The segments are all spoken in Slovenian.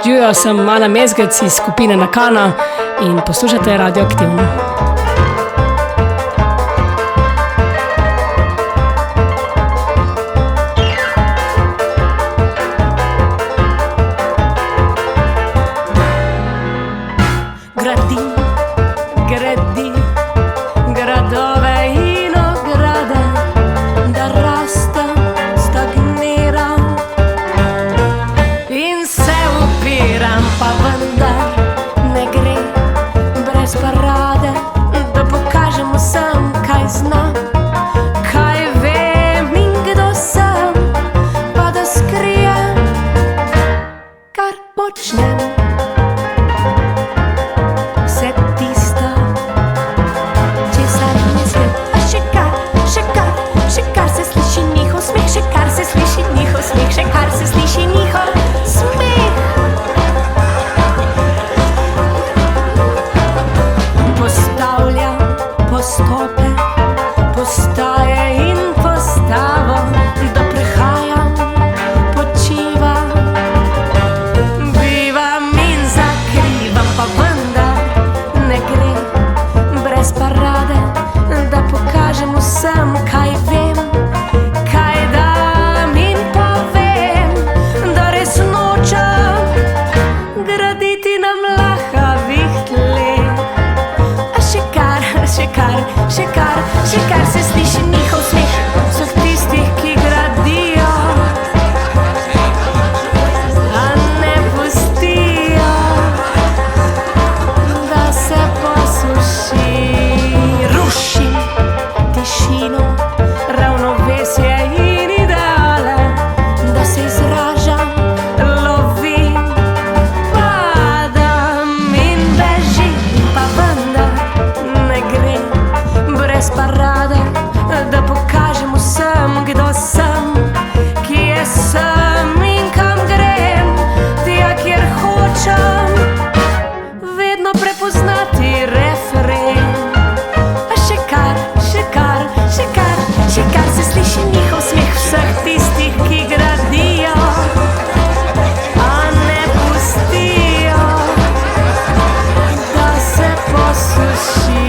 Živijo, sem Ana Mezgec iz skupine Nakana in poslušate Radioaktivno. Gradi gradove in ograde, da raste, stagnira in se upiram, pa vendar ne gre brez parade, da pokažem vsem, kaj znam, kaj vem in kdo sem, pa da skrijem, kar počnem. Še kar se sliši njihov smeh, vseh tistih, ki gradijo, a ne pustijo, da se posuši. Ruši tišino, ravnovesje in ideale, da se izražam, lovim, padam in bežim, pa vendar ne gre brez parade, da pokažem vsem, kdo sem, kje sem in kam grem, tja, kjer hočem vedno prepoznati refren. A še kar se sliši njihov smeh, vseh tistih, ki gradijo, a ne pustijo, da se posuši.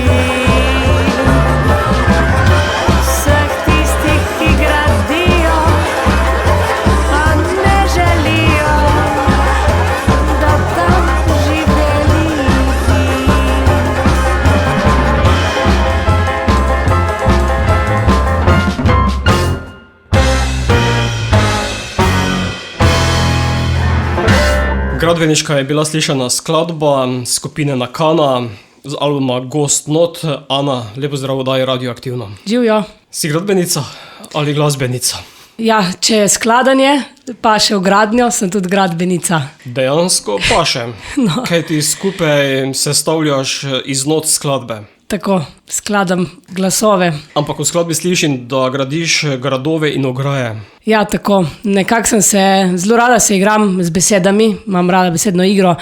Gradbeniška je bila slišana skladba skupine Nakana z albuma Ghost Not. Ana, lepo zdrav, oddaji Radioaktivno. Živijo. Si gradbenica ali glasbenica? Ja, če je skladanje, pa še v gradnjo, sem tudi gradbenica. Dejansko pa še. No. Kaj ti skupaj sestavljaš iz not skladbe? Tako, skladam glasove. Ampak v skladbi slišim, da gradiš gradove in ograje. Ja, tako. Nekako sem se, zelo rada se igram z besedami, imam rada besedno igro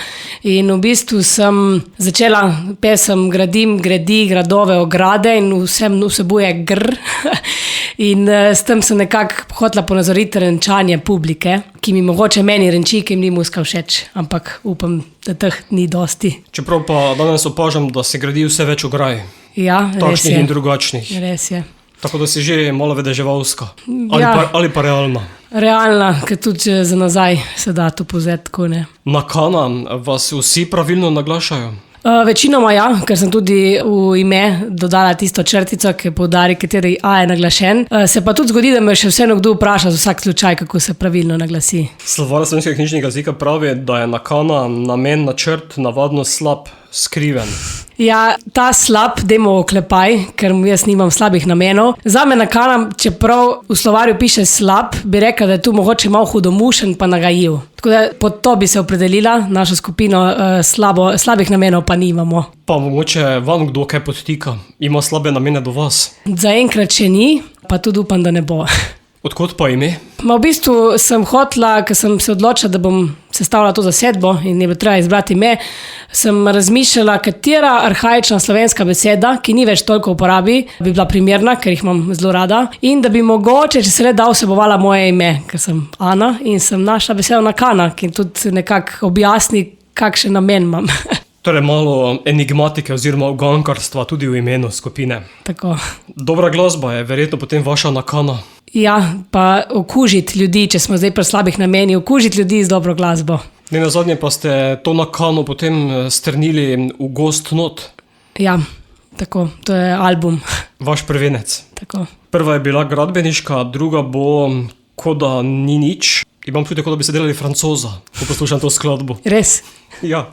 in v bistvu sem začela pesem gradi gradove, ograde in vsem vsebuje gr. In s tem sem nekako hotela ponazoriti renčanje publike, ki mi mogoče meni renči, ki mi ni muska všeč, ampak upam, da teh ni dosti. Čeprav pa danes opažam, da se gradi vse več ograj. Ja, res je. Takšnih in drugačnih. Res je. Tako da si že malo vedeževalska. Ja. Ali pa realna. Realna, ker tudi za nazaj se da to povzeti, tako ne. Nakana vas vsi pravilno naglašajo? Večinoma ja, ker sem tudi v ime dodala tisto črtico, ki poudari, kateri A je naglašen. Se pa tudi zgodi, da me še vseeno kdo vpraša za vsak slučaj, kako se pravilno naglasi. Slovar slovenskega knjižnega jezika pravi, da je nakana, namen, načrt navadno slab, skriven. Ja, ta slab, dajmo oklepaj, ker jaz nimam slabih namenov. Zame nakana, čeprav v slovarju piše slab, bi rekla, da je tu mogoče malo hudomušen pa nagajiv. Tako da pod to bi se opredelila, našo skupino slabih namenov pa nimamo. Pa mogoče vam kdo kaj podtika, ima slabe namene do vas? Zaenkrat še ni, pa tudi upam, da ne bo. Odkot pa ime? V bistvu sem hotela, ker sem se odločila, da bom sestavljala to zasedbo in je bilo treba izbrati ime, sem razmišljala, katera arhaična slovenska beseda, ki ni več toliko v uporabi, bi bila primerna, ker jih imam zelo rada, in da bi mogoče, če se le da, vsebovala moje ime, ker sem Ana in sem našla besedo nakana, ki tudi nekako objasni, kakšen namen imam. Torej malo enigmatike oziroma ugankarstva tudi v imenu skupine. Tako. Dobra glasba je verjetno potem vaša nakana. Ja, pa okužiti ljudi, če smo zdaj pri slabih namenih, okužiti ljudi z dobro glasbo. Ne nazadnje pa ste to nakano potem strnili v Ghost Note. Ja, tako, to je album. Vaš prvenec. Tako. Prva je bila gradbeniška, druga bo Ko da ni nič. Imam tudi, kot da bi se delali Francoza, ko poslušam to skladbo. Res? Ja.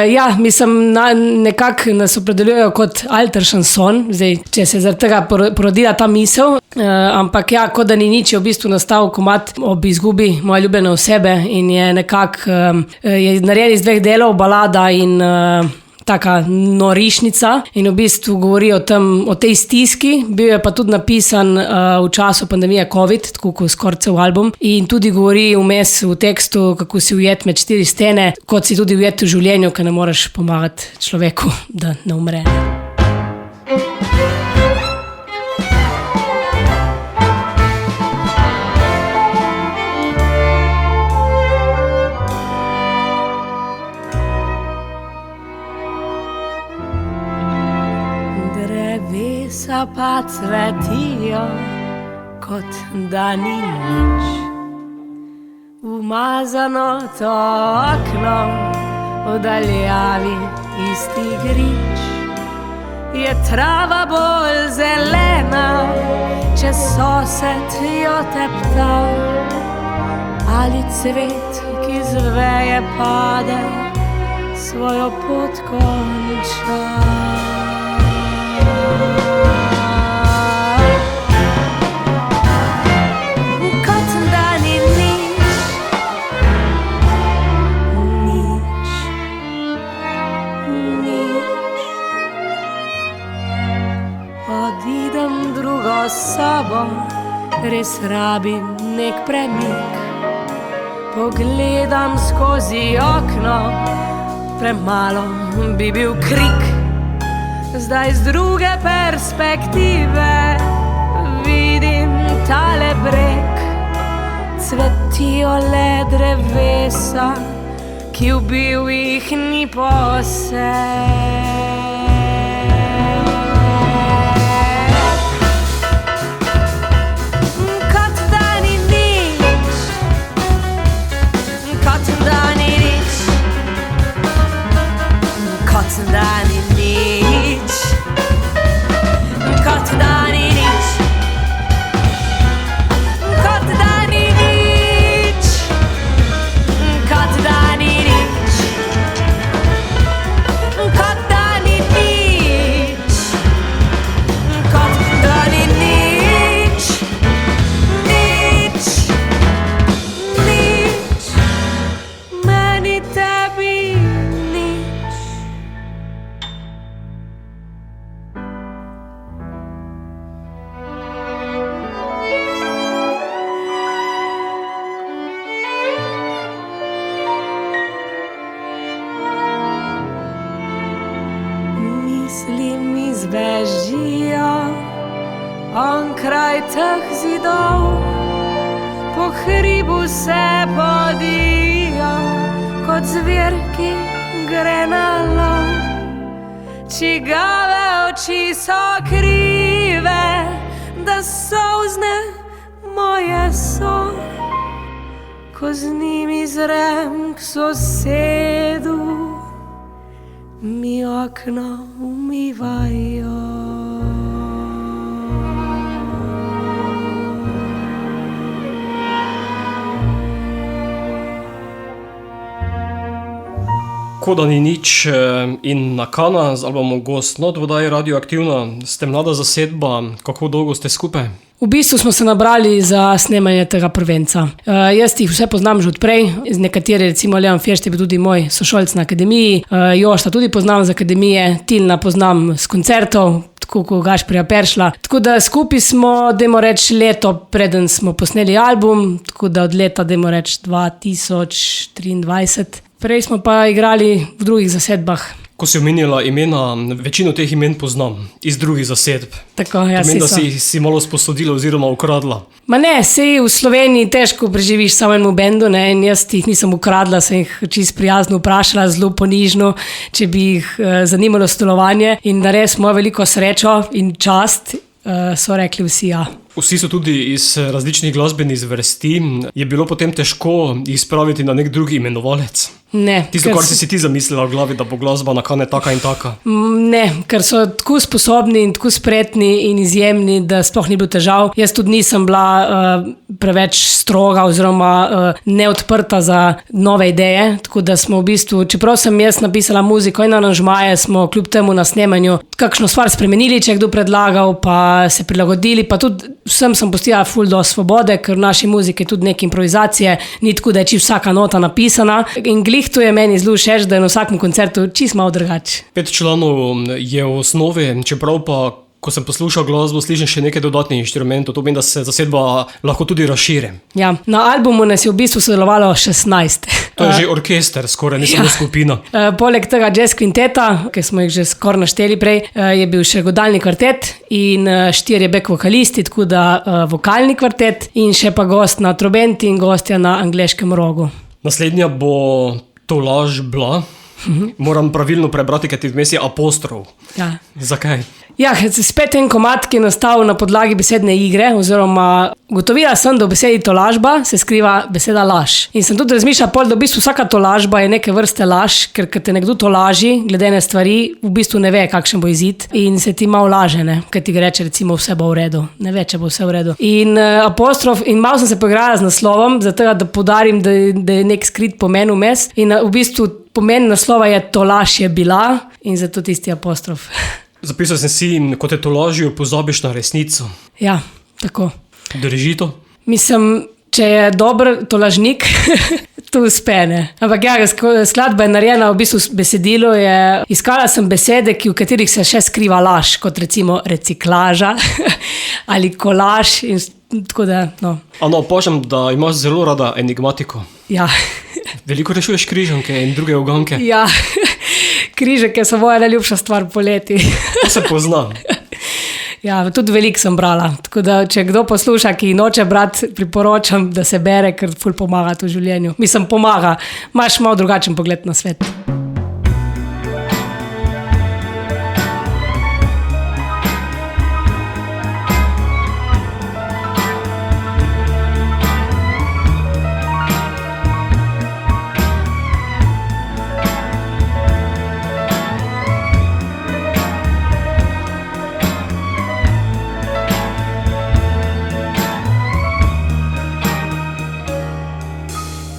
Ja, mislim, nekako nas opredeljujejo kot alter šanson, zdaj, če se zaradi tega porodila ta misel, ampak ja, Ko da ni nič je v bistvu nastal komad ob izgubi moje ljubljene osebe in je nekako je narejen iz 2 delov, balada in taka norišnica in v bistvu govori o tej stiski, bil je pa tudi napisan v času pandemije COVID, tako kot skoraj cel album, in tudi govori vmes v tekstu, kako si ujet med 4 stene, kot si tudi ujet v življenju, ker ne moreš pomagati človeku, da ne umre. Drevesa pa cvetijo, kot da ni nič. Umazano to okno, v daljavi isti grič. Je trava bolj zelena, če sosed jo tepta. Ali cvet, ki z veje pade, svojo pot konča. Kot da ni nič, nič, nič. Odidem drugo sobo, res rabim nek premik. Pogledam skozi okno, premalo bi bil krik. Zdaj z druge perspektive vidim tale breg. Cvetijo le drevesa, ki ubil jih ni poseg. Kot da ni nič, kot da ni nič, kot da ni nič. Kot da ni nič, kot da ni nič, kot da ni nič, kot da ni nič, kot da ni nič, nič, nič, meni tebi nič. Misli mi zbežijo onkraj teh zidov, po hribu se podijo, kot zver, ki gre na lov. Čigave oči so krive, da solzne moje so, ko z njimi zrem k sosedu, mi okno umivajo. Ko da ni nič in nakana z albumom Ghost Note v oddaji Radioaktivna. Ste mlada zasedba, kako dolgo ste skupaj? V bistvu smo se nabrali za snemanje tega prvenca. Jaz jih vse poznam že odprej, z nekatere, recimo Leon First je bil tudi moj sošolc na akademiji, Jošta tudi poznam z akademije, Tilna poznam z koncertov, tako kot Gašperja Peršla. Tako da skupaj smo, dajmo reči, leto preden smo posneli album, tako da od leta, dajmo reči, 2023. Prej smo pa igrali v drugih zasedbah. Ko si omenila imena, večino teh imen poznam iz drugih zasedb. Tako, ja, Pomeni, da so. si malo sposodila oziroma ukradla. Ma ne, sej v Sloveniji težko preživiš samo enemu bendu, ne, in jaz jih nisem ukradla, sem jih čisto prijazno vprašala, zelo ponižno, če bi jih zanimalo sodelovanje, in da res mojo veliko srečo in čast so rekli vsi ja. Vsi so tudi iz različnih glasbenih zvrsti. Je bilo potem težko jih spraviti na nek drugi imenovalec? Ne. Tisto, kar si ti zamislila v glavi, da bo glasba na Kane taka in taka? Ne, ker so tako sposobni in tako spretni in izjemni, da sploh ni bilo težav. Jaz tudi nisem bila preveč stroga oziroma neodprta za nove ideje, tako da smo v bistvu, čeprav sem jaz napisala muziko in aranžmaje, smo kljub temu na snemanju kakšno stvar spremenili, če je kdo predlagal, pa se prilagodili, pa tudi vsem sem pustila ful do svobode, ker v naši muziki je tudi neke improvizacije, ni tako, da je čisto vsaka nota napisana. In glih to je meni zelo všeč, da je na vsakem koncertu čisto malo drugače. 5 članov je v osnovi, čeprav pa, ko sem poslušal glasbo, slišim še nekaj dodatnih inštrumentov, to pomeni, da se zasedba lahko tudi razširi. Ja, na albumu nas je v bistvu sodelovalo 16. To je že orkester, skoraj, ni samo skupina. Poleg tega jazz kvinteta, ki smo jih že skoraj našteli prej, je bil še godalni kvartet in 4 back vokalisti, tako da vokalni kvartet in še pa gost na trobenti in gostja na angleškem rogu. Naslednja bo Tolaž Bla. Moram pravilno prebrati, ker ti vmes je apostrof. Ja. Zakaj? Ja, spet en komad, ki je nastal na podlagi besedne igre, oziroma ugotovila sem, da v besedi tolažba se skriva beseda laž. In sem tudi razmišljala, da v bistvu vsaka tolažba je neke vrste laž, ker te nekdo tolaži, glede na stvari, v bistvu ne ve, kakšen bo izid in se ti malo laže, ne? Ker ti reče, recimo, vse bo v redu. Ne ve, če bo vse v redu. In apostrof, in malo sem se poigrala z naslovom, zato da poudarim, da je nek skrit pomen vmes. In v bistvu pomen naslova je tolaž je bila in zato tisti apostrof. Zapisal sem si, ko te tolažijo, pozabiš na resnico. Ja, tako. Drži to? Mislim, če je dober tolažnik, to uspe, ne. Ampak ja, skladba je narejena v bistvu besedilo, iskala sem besede, v katerih se še skriva laž, kot recimo reciklaža ali kolaž in tako da, no. Ano, opažam, da imaš zelo rada enigmatiko. Ja. Veliko rešuješ križanke in druge uganke. Ja, križanke so moja najljubša stvar poleti. To se pozna. Ja, tudi veliko sem brala, tako da če kdo posluša, ki noče brati, priporočam, da se bere, ker ful pomaga v življenju. Mislim, pomaga, imaš malo drugačen pogled na svet.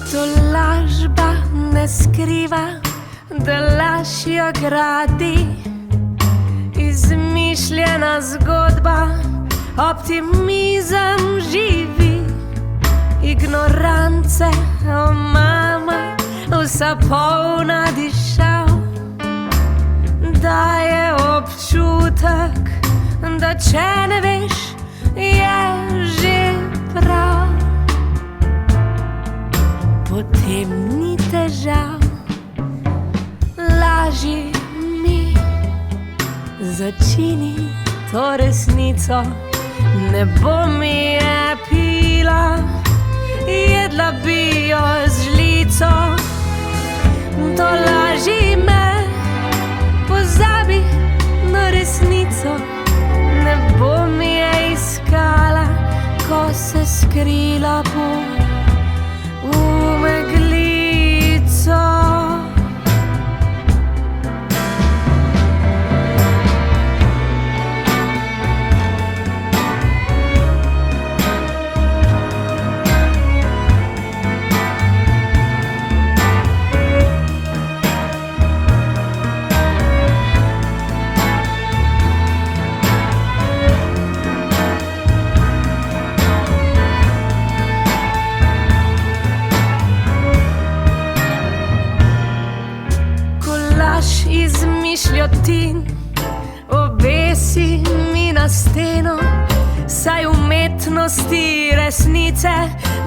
Tolažba ne skriva, da laž jo gradi. Izmišljena zgodba, optimizem živi. Ignorance, o mama, vsa polna dišav. Daje občutek, da če ne veš, je že prav. Potem ni težav, laži mi, začini to resnico. Ne bo mi je pila, jedla bi jo z žlico. To laži me, pozabi na resnico. Ne bo mi je iskala, ko se skrila bo v meglico. Izmišljotin obesi na steno, saj umetnosti resnice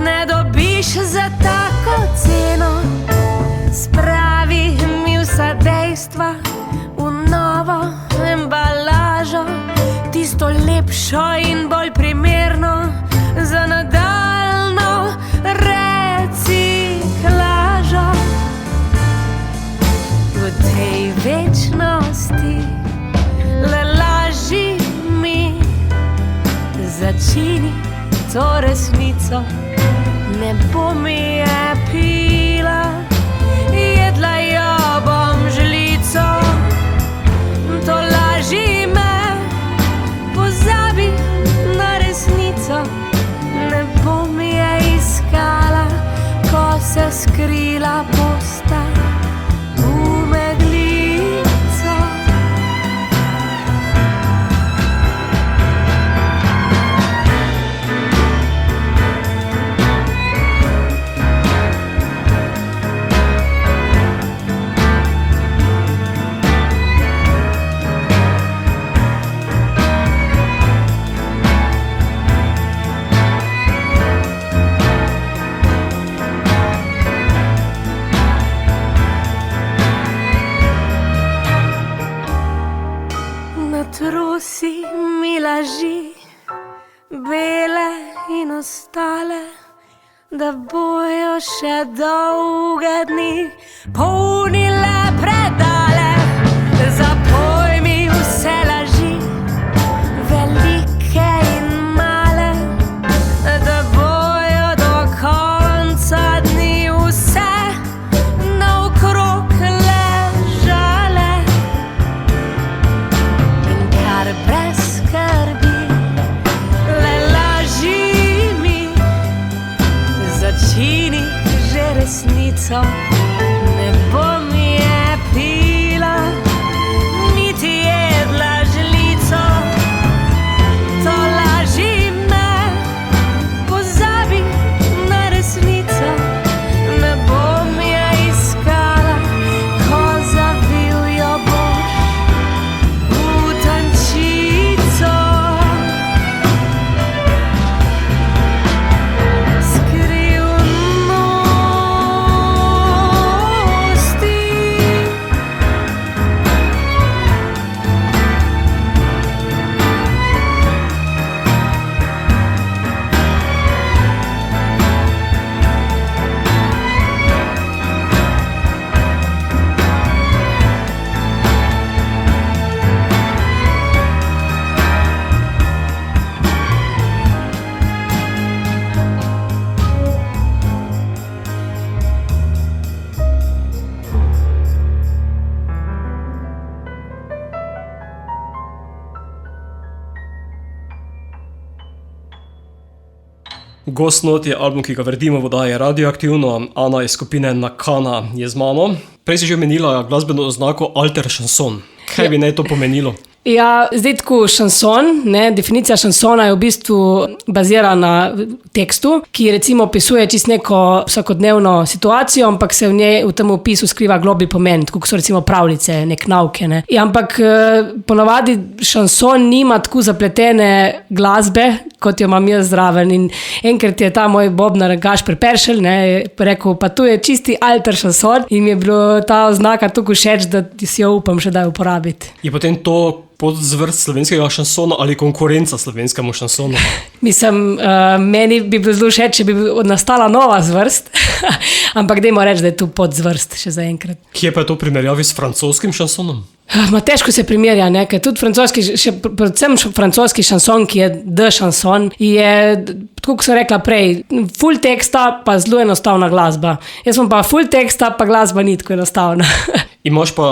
ne dobiš za tako ceno. Spravi mi vsa dejstva v novo embalažo, tisto lepšo in bolj primerno za nadaljno reciklažo. V tej večnosti le laži mi, začini to resnico, ne bom je pila, jedla jo bom žlico. To laži me, pozabi na resnico, ne bom je iskala, ko se skrila bosta v meglico. Natrusi mi laži, bele in ostale, da bojo še dolge dni polnile predale. Zapoj mi vse laži, velike in male, da bojo do konca dni vse naokrog ležale. In kar brez skrbi, le laži mi, začini že resnico, ne bom je pila, niti jedla žlico. To laži me, pozabi na resnico, ne bom je iskala, ko zavil jo boš v tančico. Skrivnosti. Ghost Note je album, ki ga vredimo v oddaji Radioaktivno. Ana iz skupine Nakana je z mano. Prej si že omenila glasbeno oznako alter šanson. Kaj bi naj to pomenilo? Ja, zdaj tako šanson, ne, definicija šansona je v bistvu bazirana na tekstu, ki recimo opisuje čisto neko vsakodnevno situacijo, ampak se v njej v tem opisu skriva globlji pomen, tako kot so recimo pravljice, nek nauke. Ne. Ja, ampak ponavadi šanson nima tako zapletene glasbe, kot jo imam jaz zraven. In enkrat je ta moj bobnar Gašper Peršelj rekel, pa tu je čisti alter šanson, in mi je bilo ta oznaka tako všeč, da si jo upam še daj uporabiti. Je potem to podzvrst slovenskega šansona ali konkurenca slovenskemu šansonu? Mislim, meni bi bilo zelo všeč, če bi nastala nova zvrst, ampak dajmo reči, da je tu podzvrst še zaenkrat. Kje pa je to v primerjavi s francoskim šansonom? Težko se primerja, ne? Ker tudi predvsem francoski šanson, ki je de šanson, je, tako kot sem rekla prej, full teksta pa zelo enostavna glasba. Jaz sem pa full teksta, pa glasba ni tako enostavna. Imaš pa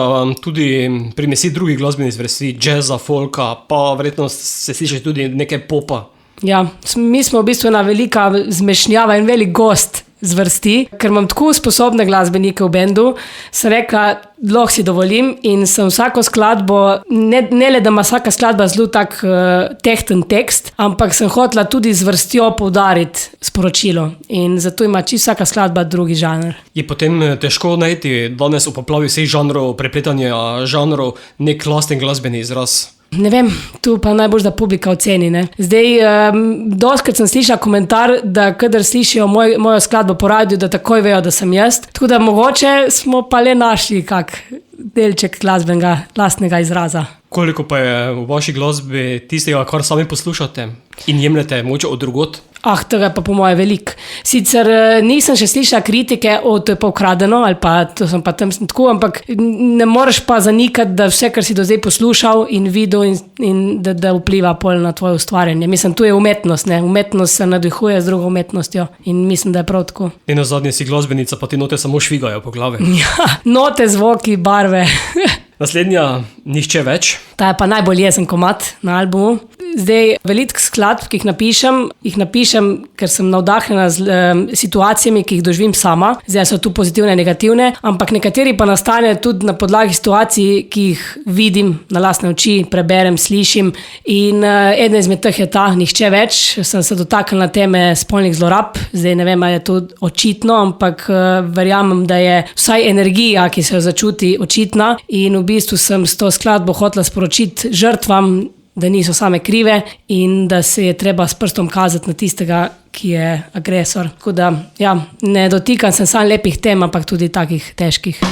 tudi primesi drugih glasbenih zvrsti, jazza, folka, pa verjetno se sliši tudi nekaj popa. Ja, mi smo v bistvu ena velika zmešnjava in velik gost zvrsti, ker imam tako sposobne glasbenike v bendu, sem rekla, lahko si dovolim in sem vsako skladbo, ne le da ima vsaka skladba zelo tak tehten tekst, ampak sem hotela tudi z vrstjo poudariti sporočilo in zato ima čisto vsaka skladba drugi žanr. Je potem težko najti danes v poplavi vseh žanrov, prepletanja žanrov, nek lasten glasbeni izraz? Ne vem, tu pa najbolj, da publika oceni. Ne? Zdaj, doskrat sem slišala komentar, da kadar slišijo mojo skladbo po radiju, da takoj vejo, da sem jaz. Tako da mogoče smo pa le našli kak delček glasbenega, lastnega izraza. Koliko pa je v vaši glasbi tistega, kar sami poslušate in jemljete moče od drugot? Tega je pa po moje veliko. Sicer nisem še slišala kritike, to je pa ukradeno, ali pa to sem pa tam tako, ampak ne moreš pa zanikati, da vse, kar si do zdaj poslušal in videl, in da vpliva pol na tvoje ustvarjanje. Mislim, tu je umetnost, ne? Umetnost se navdihuje z drugo umetnostjo in mislim, da je prav tako. In na zadnje si glasbenica, pa ti note samo švigajo po glavi. Ja, note, zvoki, barve. Naslednja, Nihče več. Ta je pa najbolj jezen komad na albumu. Zdaj, veliko skladb, ki jih napišem, ker sem navdahnjena z situacijami, ki jih doživim sama. Zdaj so tu pozitivne, negativne, ampak nekateri pa nastane tudi na podlagi situacij, ki jih vidim na lastne oči, preberem, slišim. In eden izmed teh je ta Nihče več. Sem se dotaknila teme spolnih zlorab. Zdaj ne vem, ali je to očitno, ampak verjamem, da je vsaj energija, ki se jo začuti, očitna. In v bistvu sem s to skladbo hotela sporočiti žrtvam, da niso same krive in da se je treba s prstom kazati na tistega, ki je agresor. Tako da, ja, ne dotikam se samo lepih tem, ampak tudi takih težkih.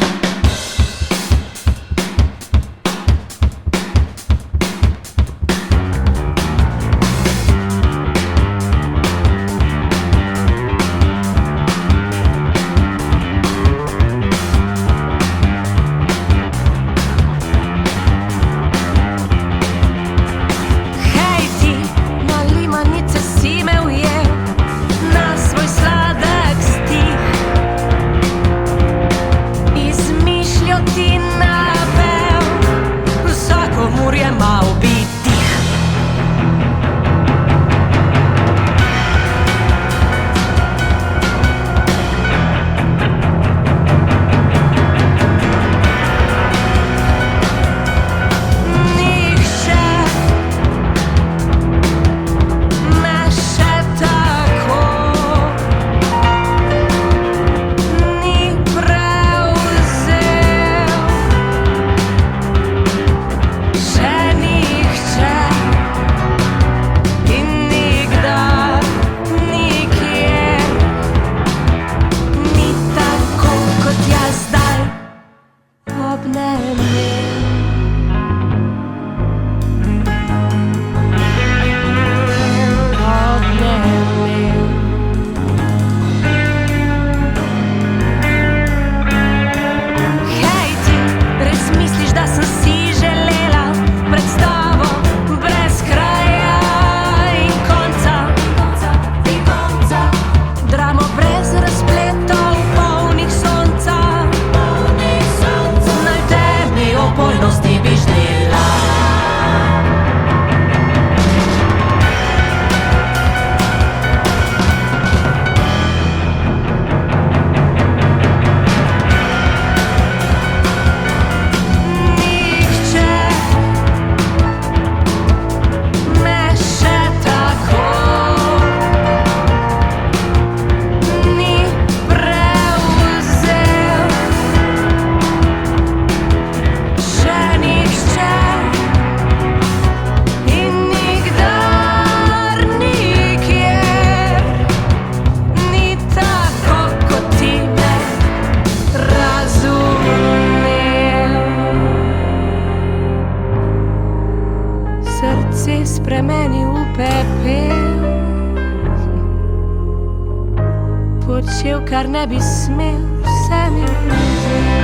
Spremeni v pepel, počel, kar ne bi smel, vse mi vzel.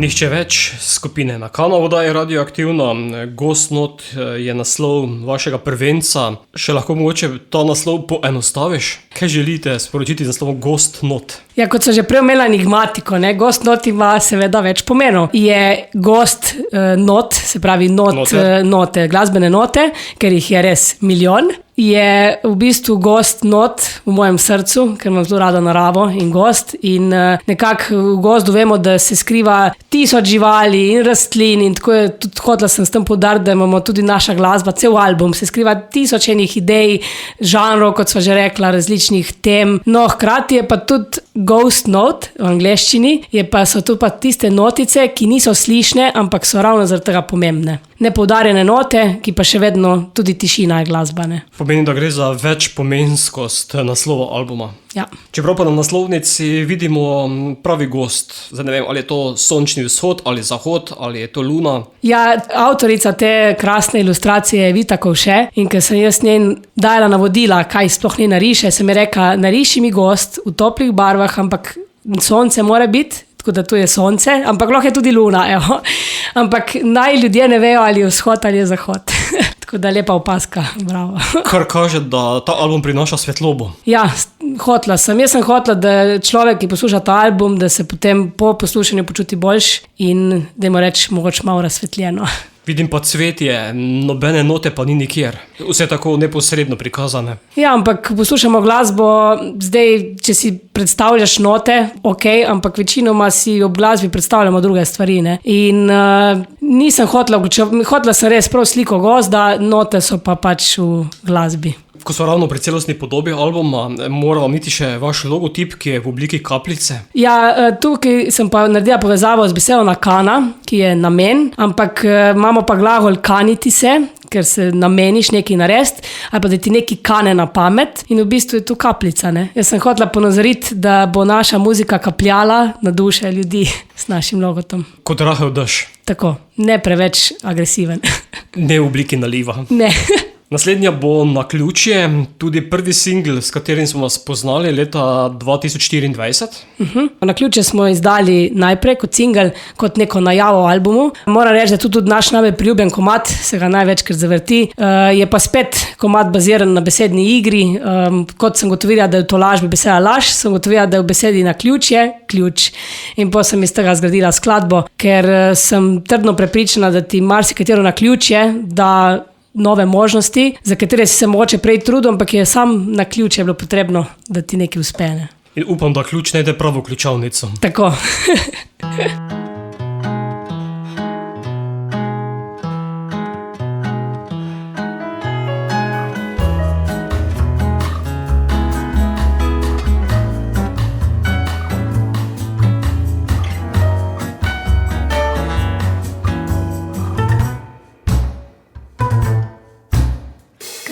Nihče več, skupine Nakana v oddaji Radioaktivno. Gost not je naslov vašega prvenca. Še lahko mogoče ta naslov poenostaviš? Kaj želite sporočiti z naslovom Gost not? Ja, kot so že prej omenila enigmatiko, ne? Gost not ima seveda več pomenov. Je gost not, se pravi note, glasbene note, ker jih je res milijon. Je v bistvu gost not v mojem srcu, ker imam zelo rada naravo in gost. In nekako v gozdu vemo, da se skriva 1000 živali in rastlin in tako je tudi hotela sem s tem poudariti, da imamo tudi naša glasba, cel album, se skriva 1000 enih idej, žanrov, kot sva že rekla, različnih tem. No, hkrati je pa tudi ghost note v angleščini, so tu pa tiste notice, ki niso slišne, ampak so ravno zaradi tega pomembne. Nepoudarjene note, ki pa še vedno tudi tišina je glasbane. Pomeni, da gre za večpomenskost naslova albuma. Ja. Čeprav pa na naslovnici vidimo pravi gost. Zdaj ne vem, ali je to sončni vzhod ali zahod, ali je to luna. Ja, avtorica te krasne ilustracije je Vita Kovše in ker sem jaz njen dajala navodila, kaj sploh ne nariše, sem mi rekla, nariši mi gost v toplih barvah, ampak sonce mora biti, tako da tu je sonce, ampak lahko je tudi luna, evo. Ampak naj ljudje ne vejo, ali je vzhod ali je zahod. Tako da lepa opaska, bravo. Kar kaže, da ta album prinaša svetlobo. Ja, jaz sem hotela, da človek, ki posluša ta album, da se potem po poslušanju počuti boljš in da ima reč mogoče malo razsvetljeno. Vidim pa cvetje, nobene note pa ni nikjer. Vse tako neposredno prikazane. Ja, ampak poslušamo glasbo, zdaj, če si predstavljaš note, ok, ampak večinoma si ob glasbi predstavljamo druge stvari, ne. In nisem hotela sem res prav sliko gozda, note so pa pač v glasbi. Ko so ravno pri celostni podobi albuma, mora vam iti še vaš logotip, ki je v obliki kapljice. Ja, tukaj sem pa naredila povezavo z besedo nakana, ki je namen, ampak imamo pa glagol kaniti se, ker se nameniš nekaj narediti, ali pa da ti nekaj kane na pamet in v bistvu je tu kapljica, ne. Jaz sem hotela ponazoriti, da bo naša muzika kapljala na duše ljudi s našim logotom. Kot rahel dež. Tako, ne preveč agresiven. Ne v obliki naliva. Ne. Naslednja bo Naključje, tudi prvi singl, s katerim smo vas poznali leta 2024. Naključje smo izdali najprej kot singl, kot neko najavo albumu. Moram reči, da tudi naš najbolj priljubljen komad, se ga največkrat zavrti. Je pa spet komad baziran na besedni igri. Kot sem gotovila, da je v tolažbi beseda laž, sem gotovila, da je v besedi naključje ključ. In potem sem iz tega zgradila skladbo, ker sem trdno prepričana, da ti marsikatero naključje da nove možnosti, za katere si se mogoče prej trudil, ampak je sam naključje bilo potrebno, da ti nekaj uspe. In upam, da ključ najde pravo ključavnico. Tako.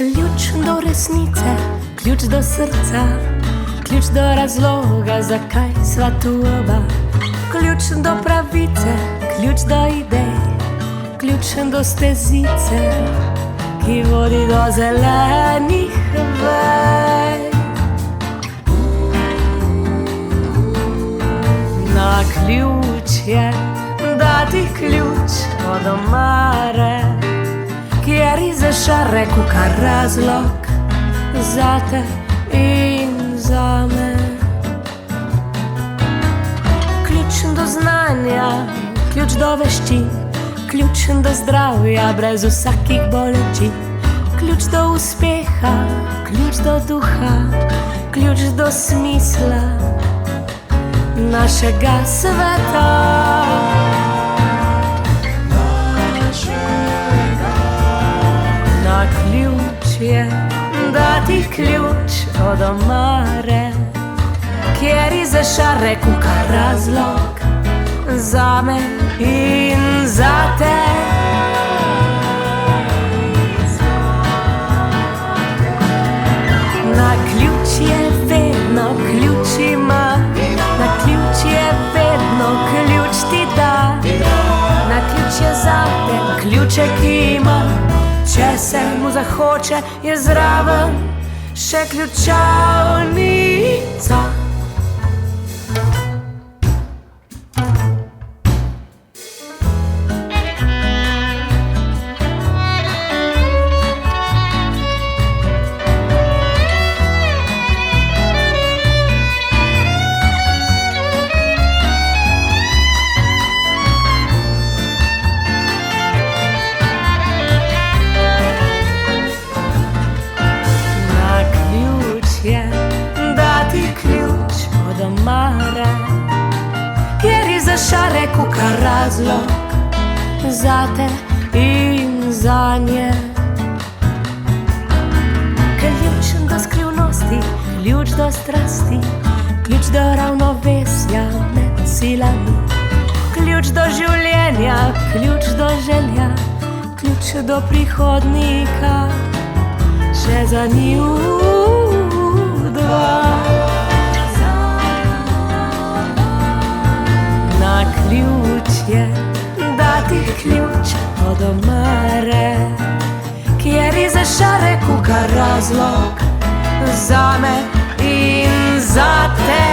Ključ do resnice, ključ do srca, ključ do razloga, zakaj sva tu oba. Ključ do pravice, ključ do idej, ključ do stezice, ki vodi do zelenih vej. Na ključ je dati ključ od omare, kjer izešare kukar razlog zate in zame. Ključ do znanja, ključ do veščin, ključ do zdravja brez vsakih bolečin, ključ do uspeha, ključ do duha, ključ do smisla našega sveta. Na ključ je dati ključ od omare, kjer izešare kukar razlog zame in zate. Na ključ je vedno ključ ima, na ključ je vedno ključ ti da. Na ključ je zate ključek ima, če se mu zahoče, je zraven še ključavnica. razlog zate in zanje. Ključ do skrivnosti, ključ do strasti, ključ do ravnovesja med silami, ključ do življenja, ključ do želja, ključ do prihodnika, še za njiju dva. Na ključje dati ključ od omare, kjer iza šare kuka razlog zame in zate.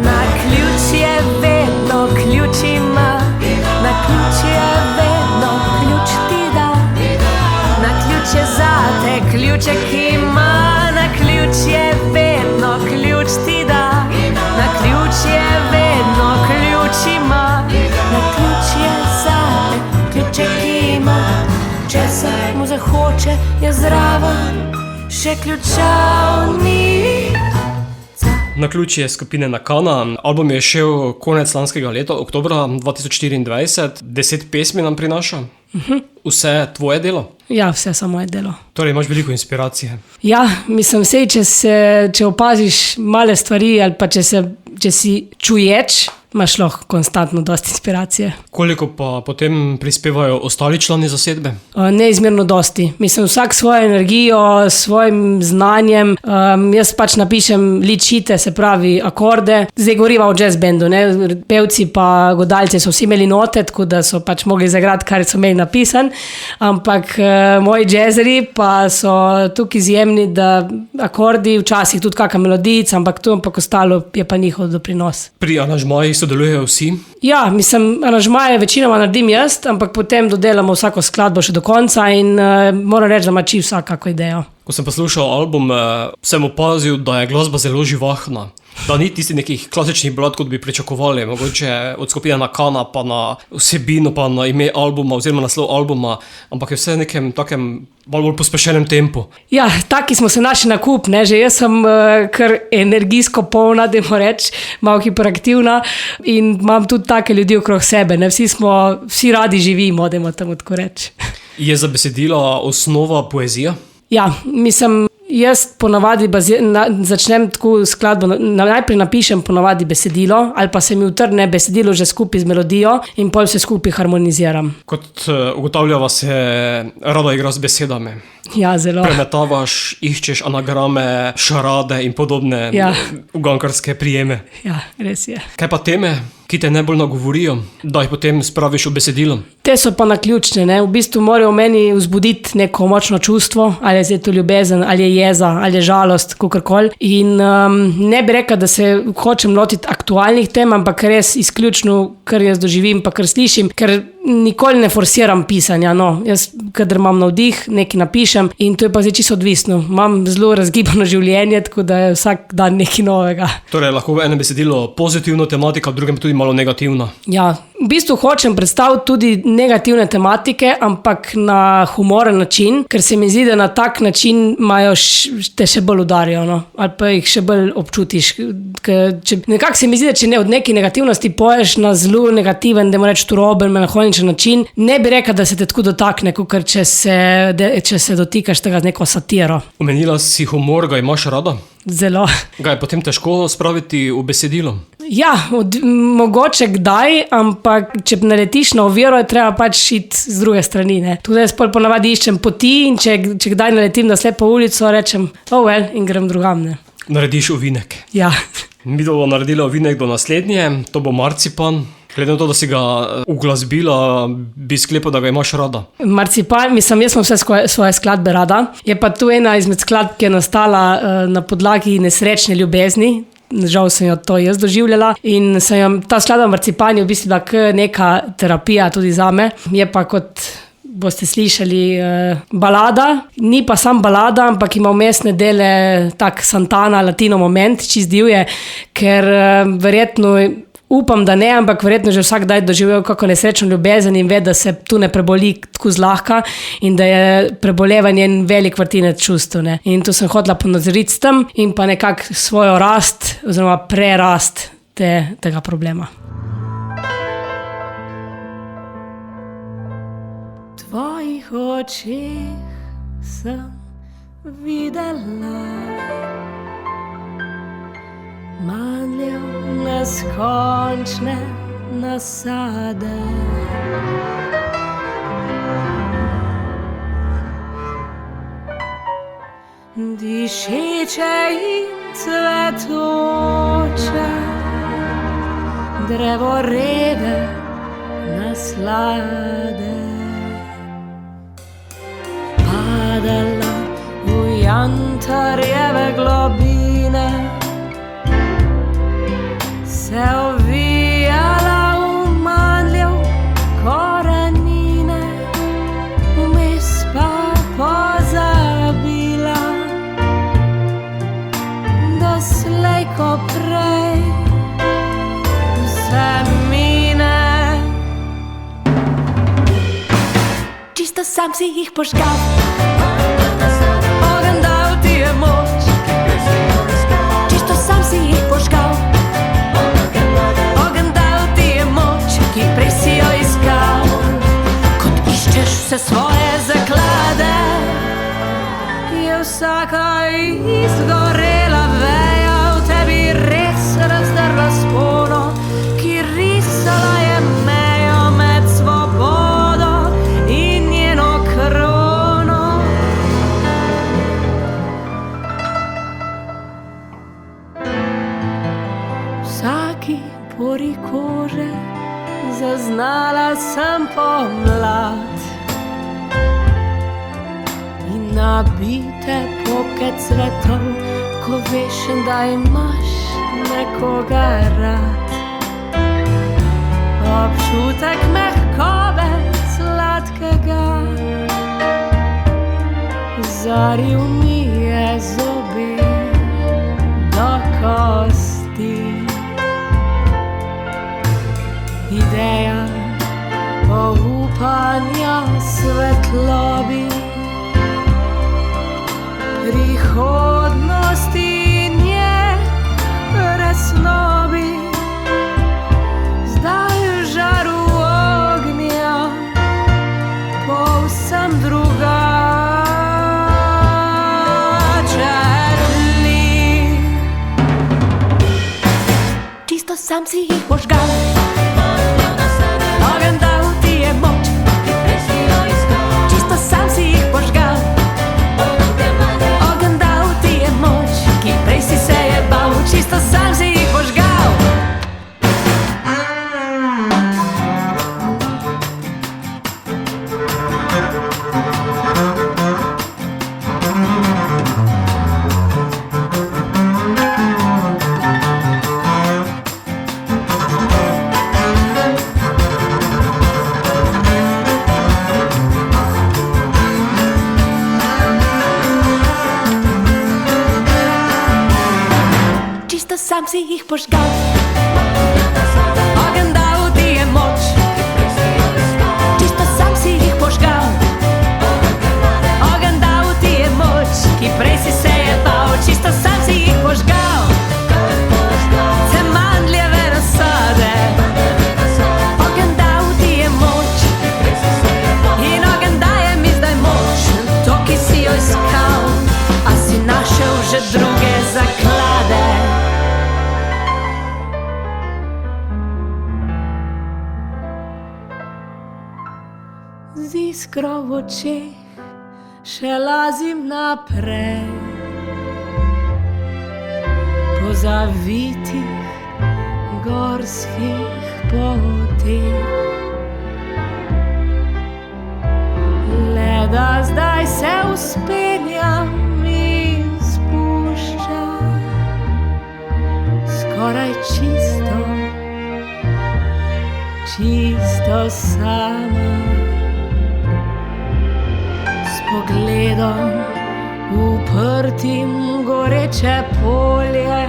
Na ključje vedno ključ ima, na ključje vedno ključ ti da, na ključje zate ključek ima, na ključje vedno ključ ti da, na ključje vedno ključ ima, na ključje zate ključek ima. Če se mu zahoče, je zraven še ključavnica. Naključje skupine Nakana. Album je šel konec lanskega leta, oktobra 2024. 10 pesmi nam prinaša. Vse tvoje delo? Ja, vse samo moje delo. Torej imaš veliko inspiracije. Ja, mislim, če opaziš male stvari ali pa če si čuječ, imaš lahko konstantno dosti inspiracije. Koliko pa potem prispevajo ostali člani zasedbe? Neizmerno dosti. Mislim, vsak svojo energijo, svojim znanjem. Jaz pač napišem lead sheete, se pravi akorde. Zdaj govoriva o jazz bandu, ne? Pevci pa godalci so vsi imeli note, tako da so pač mogli zagrati, kar so imeli napisan. Ampak moji jazzeri pa so tukaj izjemni, da akordi, včasih tudi kakšna melodica, ampak ostalo je pa njihov doprinos. Pri aranžmajih sodelujejo vsi? Ja, mislim, aranžmaje večinoma naredim jaz, ampak potem dodelamo vsako skladbo še do konca in moram reči, da mači vsak kako idejo. Ko sem poslušal album, sem opazil, da je glasba zelo živahna. Da ni tisti nekih klasičnih balad, kot bi pričakovali, mogoče od skupine Nakana pa na vsebino, pa na ime albuma oziroma naslov albuma, ampak je vse v nekem takem bolj pospešenem tempu. Ja, taki smo se našli na kup, ne, že jaz sem kar energijsko polna, dajmo reči, malo hiperaktivna in imam tudi take ljudi okrog sebe, ne, vsi radi živimo, dajmo temu tako reči. Je za besedila osnova poezija? Ja, mislim, jaz ponavadi začnem tako skladbo, najprej napišem ponavadi besedilo ali pa se mi utrne besedilo že skupaj z melodijo in pol se skupaj harmoniziram. Kot ugotavljava se rada igra z besedami. Ja, zelo. Premetavaš, iščeš anagrame, šarade in podobne ugankarske prijeme. Ja, res je. Kaj pa teme, ki te najbolj nagovorijo, da jih potem spraviš v besedilo? Te so pa naključne, ne? V bistvu morajo v meni vzbuditi neko močno čustvo, ali je to ljubezen, ali je jeza, ali je žalost, kakorkoli. In ne bi rekla, da se hočem lotiti aktualnih tem, ampak res izključno, kar jaz doživim, pa kar slišim, ker nikoli ne forsiram pisanja, no. Jaz, kadar imam navdih, nekaj napišem in to je pa zdaj čisto odvisno. Imam zelo razgibano življenje, tako da je vsak dan nekaj novega. Torej, lahko v enem besedilo pozitivno tematika, v drugem tudi malo negativna. Ja, v bistvu hočem predstaviti tudi negativne tematike, ampak na humoren način, ker se mi zdi, da na tak način te še bolj udarijo, no? Ali pa jih še bolj občutiš. Nekako se mi zdi, da če od neke negativnosti poješ na zelo negativen, da moraš turoben, melanholičen način, ne bi rekla, da se te tako dotakne, kot če se dotikaš tega z neko satiro. Omenila si humor, ga imaš rada? Zelo. Ga je potem težko spraviti v besedilo? Ja, mogoče kdaj, ampak če naletiš na oviro, je treba pač iti z druge strani, ne. Tudi jaz ponavadi iščem poti in če kdaj naletim na slepo ulico, rečem, in grem drugam, ne. Narediš ovinek? Ja. Mi bomo naredili ovinek do naslednje, to bo Marcipan. Glede na to, da si ga uglasbila, bi sklepal, da ga imaš rada. Marcipan, mislim, jaz imam vse svoje skladbe rada. Je pa tu ena izmed skladb, ki je nastala na podlagi nesrečne ljubezni. Žal sem jo to jaz doživljala in ta skladba Marcipan je v bistvu neka terapija tudi zame. Je pa, kot boste slišali, balada. Ni pa sam balada, ampak ima vmesne dele tak Santana, latino moment, čist divje, ker verjetno Upam, da ne, ampak verjetno že vsak daj doživel kako nesrečno ljubezen in ve, da se tu ne preboli tako zlahka in da je prebolevanje en velik vrtinec čustev. Ne. In tu sem hotela ponazoriti s tem in pa nekako svojo rast oziroma prerast tega problema. V tvojih očeh sem videla mandljev neskončne nasade. Dišeče in cvetoče, drevorede naslade. Padala v jantarjeve globine, se ovijala v mandljev korenine, vmes pa pozabila, da slej ko prej vse mine. Čisto sam si jih požgal, ogenj dal ti je moč. Čisto sam si jih požgal, ogenj dal ti je moč, ki prej si jo iskal. Kot iščeš vse svoje zaklade, je vsaka izgorela veja v tebi res razdrla spono, ki risala je mejo med svobodo in njeno krono. Vsaki pori kože zaznala sem pomlad in nabite poke cvetov, ko veš, da imaš nekoga rad. Občutek mehkobe sladkega zaril mi je zobe do kosti. Ideja upanja svetlobi, prihodnosti nje resnobi, zdaj v žaru ognja povsem drugače tli. Čisto sam si jih požgal, ogenj dal ti je moč, čisto sam si jih požgal. Ogenj dal ti je moč, ki prej si se je bal. Čisto sam si jih požgal. Sam si jih požgal, ogenj dal ti je moč, čisto sam si jih požgal. Ogenj dal ti je moč, ki prej si se je bal. Čisto sam si jih požgal, se mandljeve nasade. Ogenj dal ti je moč in ogenj daje mi zdaj moč, to, ki si jo iskal, a si našel že druge zaklade. Z iskro v očeh še lazim naprej po zavitih gorskih poteh. Le da zdaj se vzpenjam in spuščam skoraj čisto, čisto sama. Pogledom uprtim goreče polje,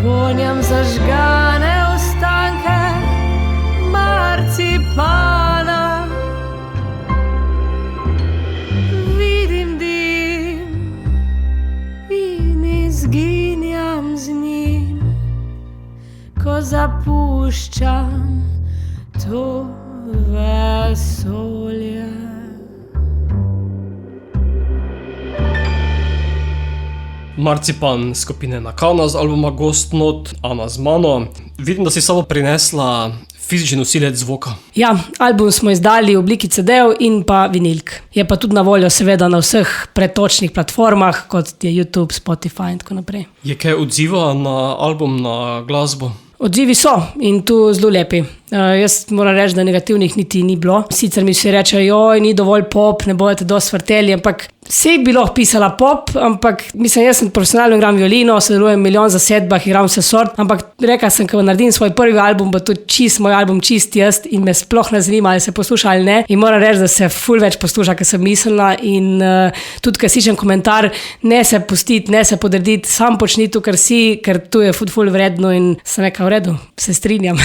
vonjam zažgane ostanke marcipana. Vidim dim in izginjam z njim, ko zapuščam to vesolje. Marcipan skupine Nakana z albuma Ghost Note, Ana z mano. Vidim, da si samo prinesla fizični nosilec zvoka. Ja, album smo izdali v obliki CD-ev in pa vinilk. Je pa tudi na voljo seveda na vseh pretočnih platformah, kot je YouTube, Spotify in tako naprej. Je kaj odziva na album, na glasbo? Odzivi so in tu zelo lepi. Jaz moram reči, da negativnih niti ni bilo. Sicer mi vsi rečejo, joj, ni dovolj pop, ne bojete dosti vrteli, ampak vse bi lahko pisala pop, ampak mislim, jaz sem profesionalno igram violino, sodelujem v milijon zasedbah, igram vse sort, ampak rekla sem, ko naredim svoj prvi album, bo to moj album čist jaz in me sploh ne zanima, ali se posluša ali ne. In moram reči, da se ful več posluša, ker sem mislila in tudi, ker slišim komentar, ne se pustiti, ne se podrediti, sam počni to, kar si, ker tu je ful vredno in sem rekla, v redu, se strinjam.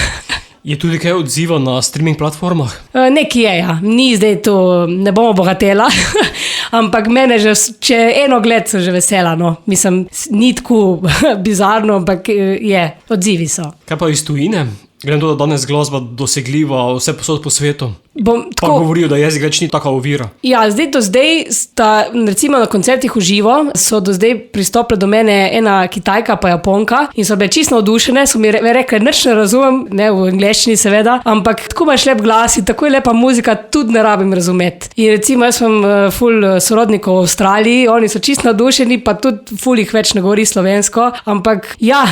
Je tudi kaj odziva na streaming platformah? Nekaj je, ja. Ni zdaj to, ne bomo bogatela, ampak mene že, če eno gled sem že vesela, no. Mislim, ni tako bizarno, ampak je, odzivi so. Kaj pa iz tujine? Glede to, da danes glasba dosegljiva vse posod po svetu. Pa govorijo, da jezik več ni taka ovira. Ja, do zdaj sta, recimo na koncertih v živo, so do zdaj pristopile do mene ena Kitajka pa Japonka in so bile čisto navdušene, so mi rekli, nič ne razumem, ne v angleščini seveda, ampak tako imaš lep glas in tako je lepa muzika, tudi ne rabim razumeti. In recimo jaz sem ful sorodnikov v Avstraliji, oni so čisto navdušeni, pa tudi ful jih več ne govori slovensko, ampak ja,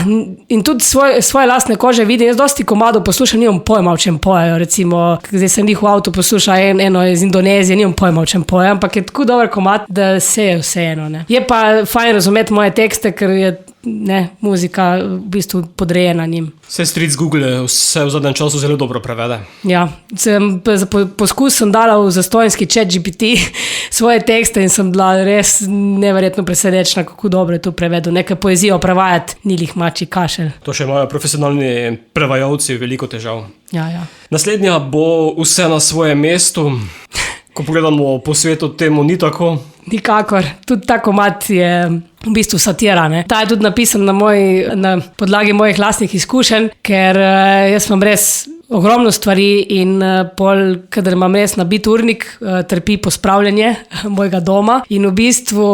in tudi svoje lastne kože vidim, jaz dosti komadov poslušam, nimam pojma, o čem pojejo, recimo, zdaj sem jih v avtu posluša eno iz Indonezije, nimam pojma, o čem poje, ampak je tako dober komad, da se je vseeno, ne. Je pa fajn razumeti moje tekste, ker je muzika v bistvu podrejena njim. Vse stric Google vse v zadnjem času zelo dobro prevede. Ja, za poskus sem dala v zastojnski ChatGPT svoje tekste in sem bila res neverjetno presenečena, kako dobro je to prevedel. Nekaj poezijo prevajati, ni lih mači kašelj. To še imajo profesionalni prevajalci veliko težav. Ja. Naslednja bo Vse na svojem mestu. Ko pogledamo po svetu, temu ni tako. Nikakor. Tudi ta komad je v bistvu satira, ne. Ta je tudi napisan na podlagi mojih lastnih izkušenj, ker jaz imam res ogromno stvari in kadar imam res nabit urnik, trpi pospravljanje mojega doma in v bistvu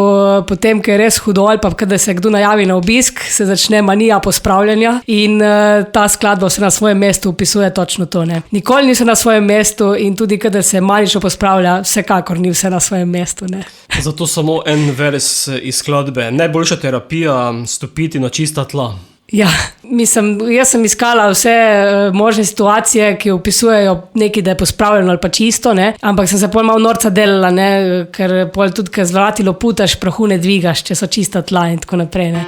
potem, ko je res hudo ali pa kadar se kdo najavi na obisk, se začne manija pospravljanja in ta skladba Vse na svojem mestu opisuje točno to, ne. Nikoli ni vse na svojem mestu in tudi kadar se manično pospravlja, vsekakor ni vse na svojem mestu, ne. Zato samo en vers iz skladbe. Najboljša terapija, stopiti na čista tla. Ja, mislim, jaz sem iskala vse možne situacije, ki opisujejo nekaj, da je pospravljeno ali pa čisto, ne, ampak sem se pol malo norca delala, ne, ker pol tudi, ker zvratilo putaš, prahu ne dvigaš, če so čista tla in tako naprej, ne.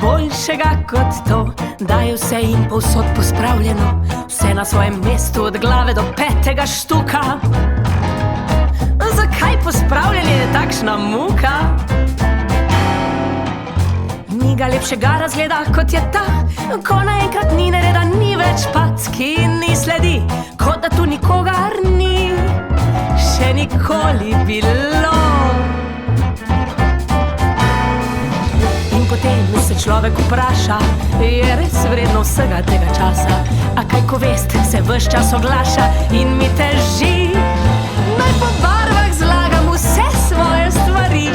Boljšega kot to, da je vse in povsod pospravljeno, vse na svojem mestu od glave do petega štuka. Zakaj pospravljanje je takšna muka? Ni ga lepšega razgleda kot je ta, ko naenkrat ni nereda, ni več packi, ni sledi, kot da tu nikogar ni še nikoli bilo. Potem se človek vpraša, je res vredno vsega tega časa, a kaj ko veste, se ves čas oglaša in mi teži, naj po barvah zlagam vse svoje stvari.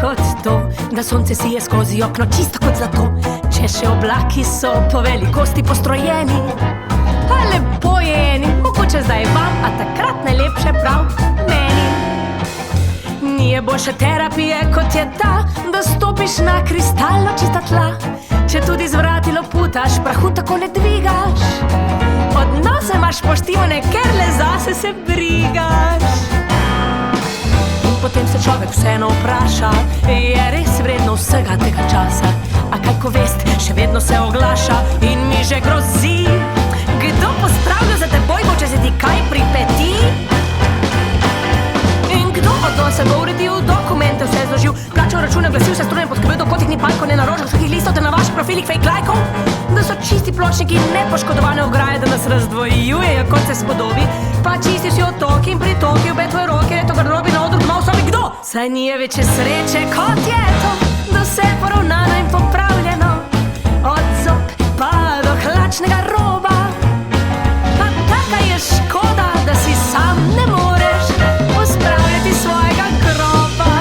Kot to, da sonce sije skozi okno čisto kot zlato, če še oblaki so po velikosti postrojeni. Pa lepo je enim, mogoče zdaj vam, a takrat najlepše prav meni. Nije boljše terapije, kot je ta, da stopiš na kristalno čista tla. Če tudi z vrati loputaš, prahu tako ne dvigaš. Odnose imaš poštivane, ker le zase se brigaš. In potem se človek vseeno vpraša, je res vredno vsega tega časa? A kaj ko vest, še vedno se oglaša in mi že grozi. Kdo pospravlja za teboj, bo če se ti kaj pripeti? In kdo od nas se bo uredil, dokumente vse zložil, plačal račune, glasil se strujen, poskrbel do kotih ni palko, ne naročil vsakih listov, te na vaših profilih fake lajkov, da so čisti pločniki nepoškodovane ograje, da nas razdvojujejo, kot se spodobi, pa čisti si otoki in pritoki, obe tvoje roke, to garderobi na odru doma v sobi. Kdo? Saj nije večje sreče, kot je to, da vse poravnano in popravljeno, od zob pa do hlačnega roba. Pa taka je škoda, da si sam ne moreš pospravljati svojega groba.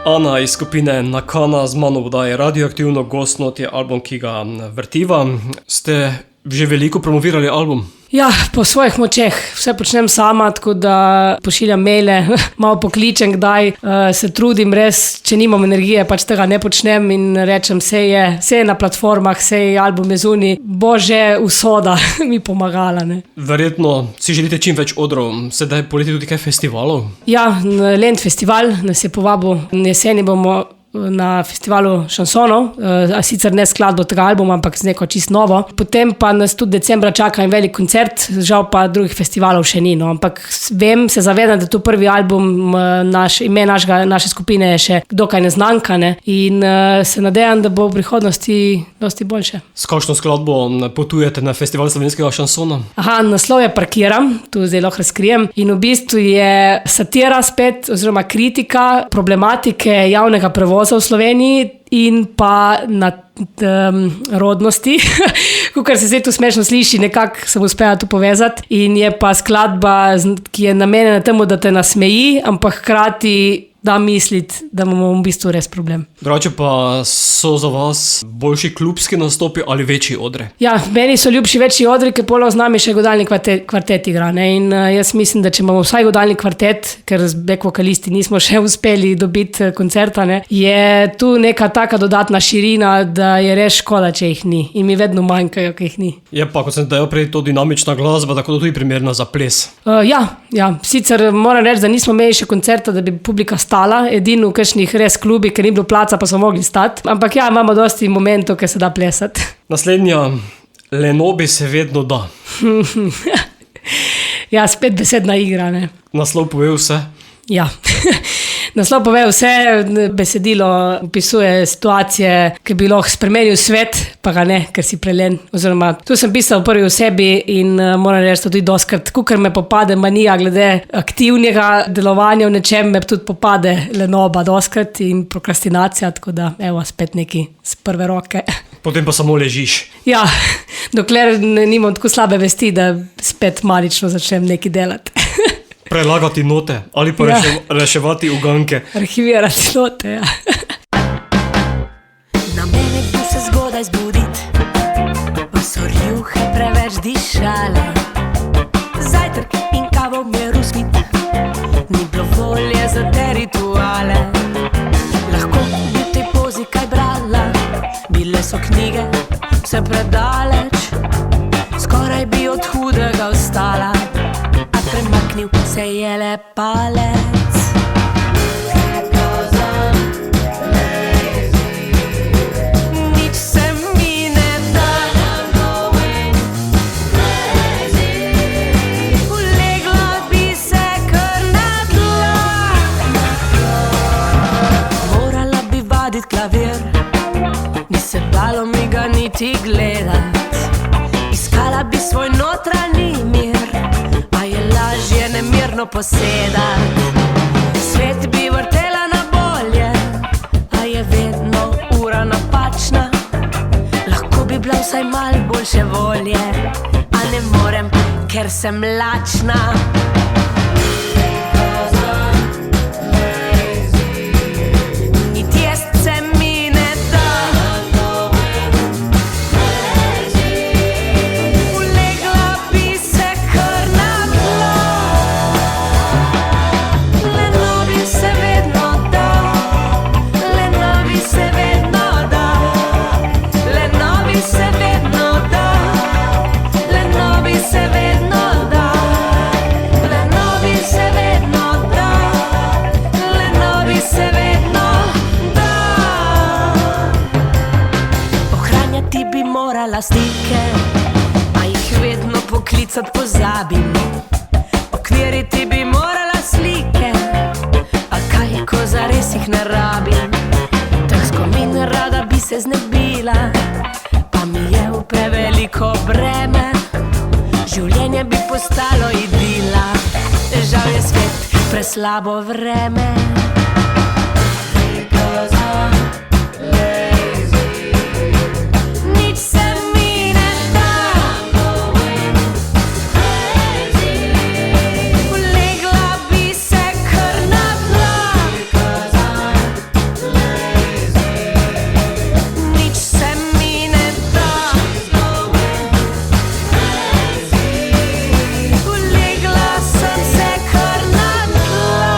Ana iz skupine Nakana z mano vdaje Radioaktivno, Gostnot je album, ki ga vrtiva. Ste že veliko promovirali album? Ja, po svojih močeh. Vse počnem sama, tako da pošiljam maile, malo pokličem kdaj, se trudim res, če nimam energije, pač tega ne počnem in rečem, vse je na platformah, vse je album je zunaj, bo že usoda mi pomagala, ne. Verjetno si želite čim več odrov, sedaj poleti tudi kaj festivalov? Ja, Lent festival nas je povabil, jeseni bomo na festivalu šansonov, a sicer ne skladbo tega albuma, ampak z neko čisto novo. Potem pa nas tudi decembra čaka en velik koncert, žal pa drugih festivalov še ni, no. Ampak vem, se zavedam, da to prvi album, ime naše skupine je še dokaj neznanka, ne? In se nadejam, da bo v prihodnosti dosti boljše. S kakšno skladbo potujete na festival slovenskega šansona? Aha, naslov je Parkiram, tu zdaj lahko razkrijem, in v bistvu je satira spet, oziroma kritika problematike javnega prevoza v Sloveniji in pa na rodnosti, kakor se zdaj tu smešno sliši, nekako sem uspela tu povezati in je pa skladba, ki je namenjena temu, da te nasmeji, ampak hkrati da misliti, da imamo v bistvu res problem. Drugače pa so za vas boljši klubski nastopi ali večji odri? Ja, meni so ljubši večji odri, ker poleg z nami še godalni kvartet igra, ne? In jaz mislim, da če imamo vsaj godalni kvartet, ker z back vokalisti nismo še uspeli dobiti koncerta, ne? Je tu neka taka dodatna širina, da je res škoda, če jih ni. In mi vedno manjkajo, ker jih ni. Je pa, kot sem dejal prej, to dinamična glasba, tako da tudi primerna za ples. Ja, sicer moram reči, da nismo imeli še koncerta, da bi publika stala, edino v kakšnih res klubi, ker ni bilo placa, pa so mogli stati. Ampak ja, imamo dosti momentov, ker se da plesati. Naslednja, Lenobi se vedno da. Ja, spet besedna igra, ne. Naslov pove vse. Ja, naslov pove vse, besedilo opisuje situacije, ki bi lahko spremenil svet, pa ga ne, ker si prelen. Oziroma, tu sem pisal v prvi osebi in moram reči, tudi doskrat, kukor me popade manija glede aktivnega delovanja v nečem, me tudi popade lenoba doskrat in prokrastinacija, tako da, evo, spet neki z prve roke. Potem pa samo ležiš. Ja, dokler nimam tako slabe vesti, da spet malično začnem nekaj delati. Prelagati note ali pa reševati uganke. Arhivirati note, ja. Na mene bi se zgodaj zbuditi, pa so rjuhe preveč dišale. Zajtrk in kavo v miru spit, ni bilo volje za te rituale. Lahko bi v tej pozi kaj brala, bile so knjige vse predaleč, skoraj bi od hudega ostala, a premaknil se je le palec. Nič se mi ne da, ulegla bi se kar na tla. Morala bi vadit klavir, ni se dalo mi ga niti ti gledat. Iskala bi svoj notranji mir, a je lažje nemirno posedat. Svet bi vrtela na bolje, a je vedno ura napačna. Lahko bi bila vsaj mal boljše volje, a ne morem, ker sem lačna. Niti jest se mi ne da, ulegla bi se kar na tla. Le novi se vedno da, le novi se vedno da, le novi se vedno da, le novi se vedno da, le novi se vedno da, le novi se vedno da. Ohranjati bi morala stike, a jih vedno poklicat pozabim. Okviriti bi morala slike, a kaj, ko zares jih ne rabim. Teh skomin rada bi se znebila, pa mi je v preveliko breme. Življenje bi postalo idila, žal je svet preslabo vreme. Nič se mi ne da, ulegla bi se kar na tla. Nič se mi ne da, ulegla sem se kar na tla.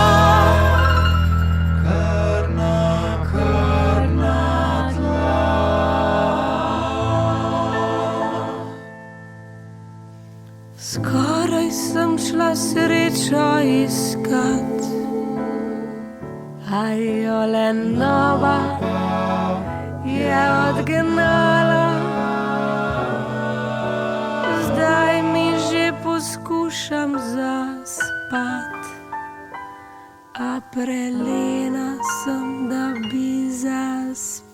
Skoraj sem šla srečo iskat, a jole nova je odgnala. Zdaj mi že poskušam zaspat, a prelena sem, da bi zaspala.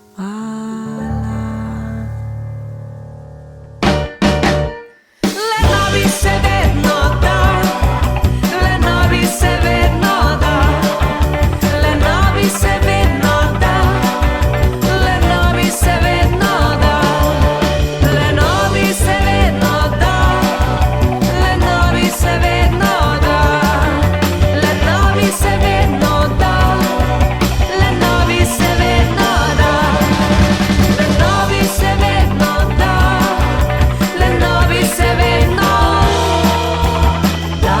Le novi se vedno da, le novi se vedno da, le novi se vedno da, le novi se vedno da, le novi se vedno da, le novi se vedno da, le novi se vedno da, le novi se vedno da, le novi se vedno da, le novi se vedno da.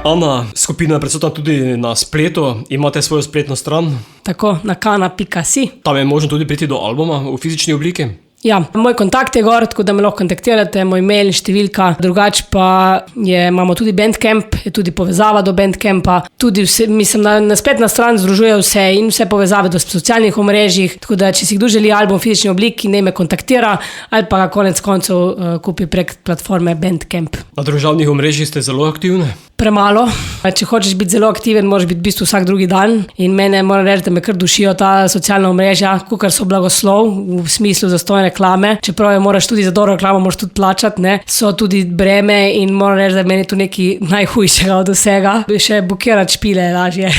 Ana, skupina je prisotna tudi na spletu, imate svojo spletno stran. Tako, na kana.si. Tam je možno tudi priti do albuma v fizični obliki. Ja, moj kontakt je gor, tako da me lahko kontaktirate, moj mail, številka. Drugač pa imamo tudi Bandcamp, je tudi povezava do Bandcampa. Tudi vse, mislim, na spletna stran združuje vse in vse povezave do socialnih omrežjih. Tako da, če si kdo želi album v fizični obliki, naj me kontaktira ali pa ga konec koncev kupi prek platforme Bandcamp. Na družabnih omrežjih ste zelo aktivni. Premalo. Če hočeš biti zelo aktiven, moraš biti v bistvu vsak drugi dan. In mene moram reči, da me kar dušijo ta socialna omrežja, kakor so blagoslov v smislu zastojne reklame. Čeprav jo moraš tudi za dobro reklamo moraš tudi plačati, ne. So tudi breme in moram reči, da je meni to nekaj najhujšega od vsega. Še blokirati špile je lažje.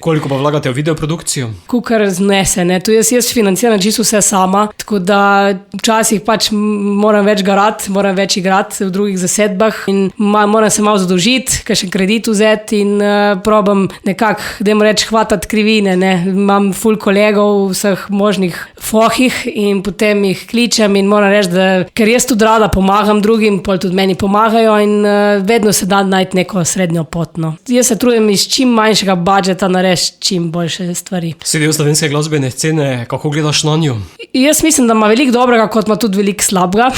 Koliko pa vlagate v videoprodukcijo? Kukar znese, ne. Tu jaz financiram čisto vse sama, tako da včasih pač moram več garati, moram več igrati v drugih zasedbah in moram se malo zadolžiti, kakšen kredit vzeti in probam nekako, dajmo reči, hvatati krivine, ne. Imam ful kolegov v vseh možnih fohih in potem jih kličem in moram reči, da ker jaz tudi rada pomagam drugim, pol tudi meni pomagajo in vedno se da najti neko srednjo pot, no. Jaz se trudim iz čim manjšega budžeta narediti čim boljše stvari. Si del slovenske glasbene scene, kako gledaš na njo? Jaz mislim, da ima veliko dobrega, kot ima tudi veliko slabega.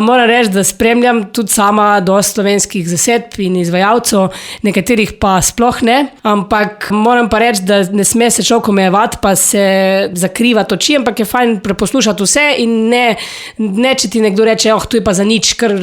Moram reči, da spremljam tudi sama dosti slovenskih zasedb in izvajalcev, nekaterih pa sploh ne, ampak moram pa reči, da ne sme se človek omejevati pa se zakrivati oči, ampak je fajn preposlušati vse in ne če ti nekdo reče, tu je pa za nič, kar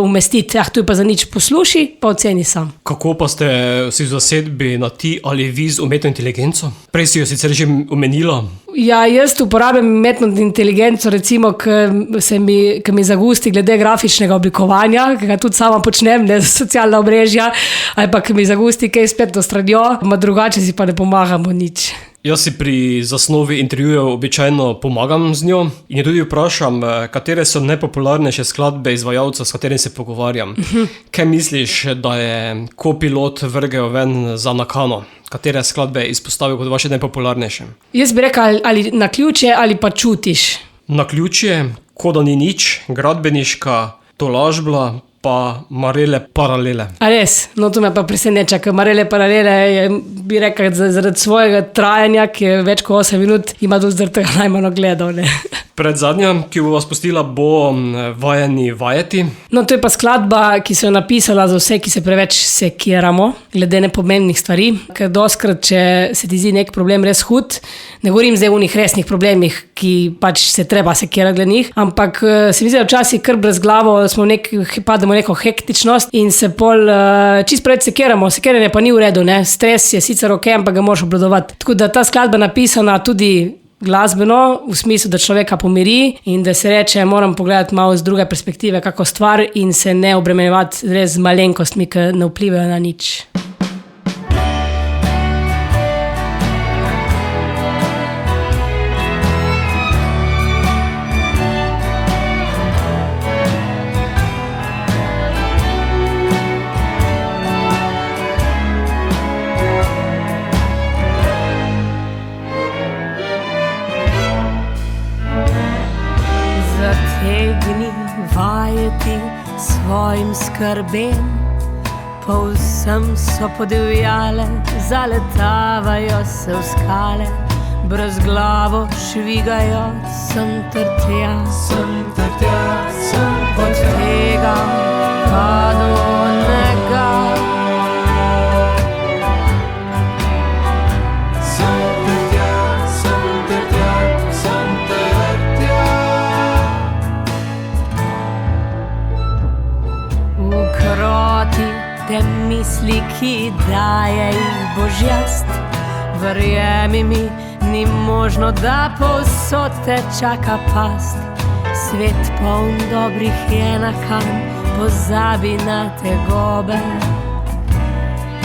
umestiti, tu je pa za nič, posluši, pa oceni sam. Kako pa ste si v zasedbi na ti ali vi z umetno inteligenco? Prej si jo sicer že omenila. Ja, jaz uporabljam umetno inteligenco, recimo, ki mi zagusti glede grafičnega oblikovanja, ki ga tudi sama počnem, ne za socialna omrežja, ali pa ki mi zagusti kaj spletno stranjo, drugače si pa ne pomagamo nič. Jaz si pri zasnovi intervjujev običajno pomagam z njo in jo tudi vprašam, katere so najpopularnejše skladbe izvajalcev, s katerim se pogovarjam. Kaj misliš, da je Copilot vrgel ven za Nakano? Katere skladbe je izpostavil kot vaše najpopularnejše? Jaz bi rekel, ali naključje ali pa čutiš. Naključje, Ko da ni nič, Gradbeniška, Tolažbla, pa Marele paralele. A res? No, to me pa preseneča, ker Marele paralele je, bi rekel, zaradi svojega trajanja, ki je več kot 8 minut, ima tudi zaradi tega najmanj ogledov, ne. Predzadnja, ki bo vas pustila, bo Vajeni vajeti. No, to je pa skladba, ki so jo napisala za vse, ki se preveč sekiramo, glede nepomembnih stvari, ker doskrat, če se ti zdi nek problem res hud, ne govorim zdaj o unih resnih problemih, ki pač se treba sekirati glede njih, ampak se mi zdi, da včasih kar brez glavo smo pademo v neko hektičnost in se pol čisto preveč sekiramo. Sekiranje pa ni v redu, ne. Stres je sicer ok, ampak ga moraš obvladovati. Tako da ta skladba napisana tudi glasbeno, v smislu, da človeka pomiri in da se reče, moram pogledati malo z druge perspektive kako stvar in se ne obremenjevati res z malenkostmi, ki ne vplivajo na nič. Zategni vajeti svojim skrbem, povsem so podivjale, zaletavajo se v skale, brez glavo švigajo sem ter tja, od tega pa do onega. Te misli, ki daje jih božjast, verjemi mi, ni možno, da povsod te čaka past. Svet poln dobrih je nakan, pozabi na tegobe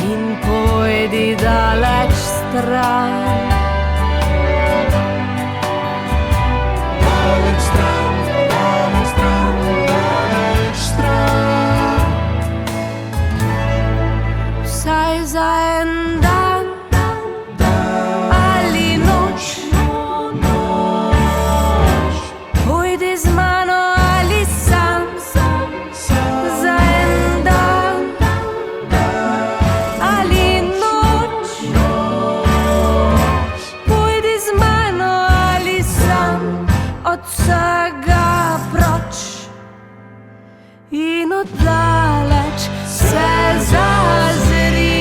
in pojdi daleč stran. Daleč stran, daleč stran, daleč stran. Vsaj za en dan ali noč, pojdi z mano ali sam, za en dan ali noč, pojdi z mano ali sam, od vsega proč in oddaleč se zazri.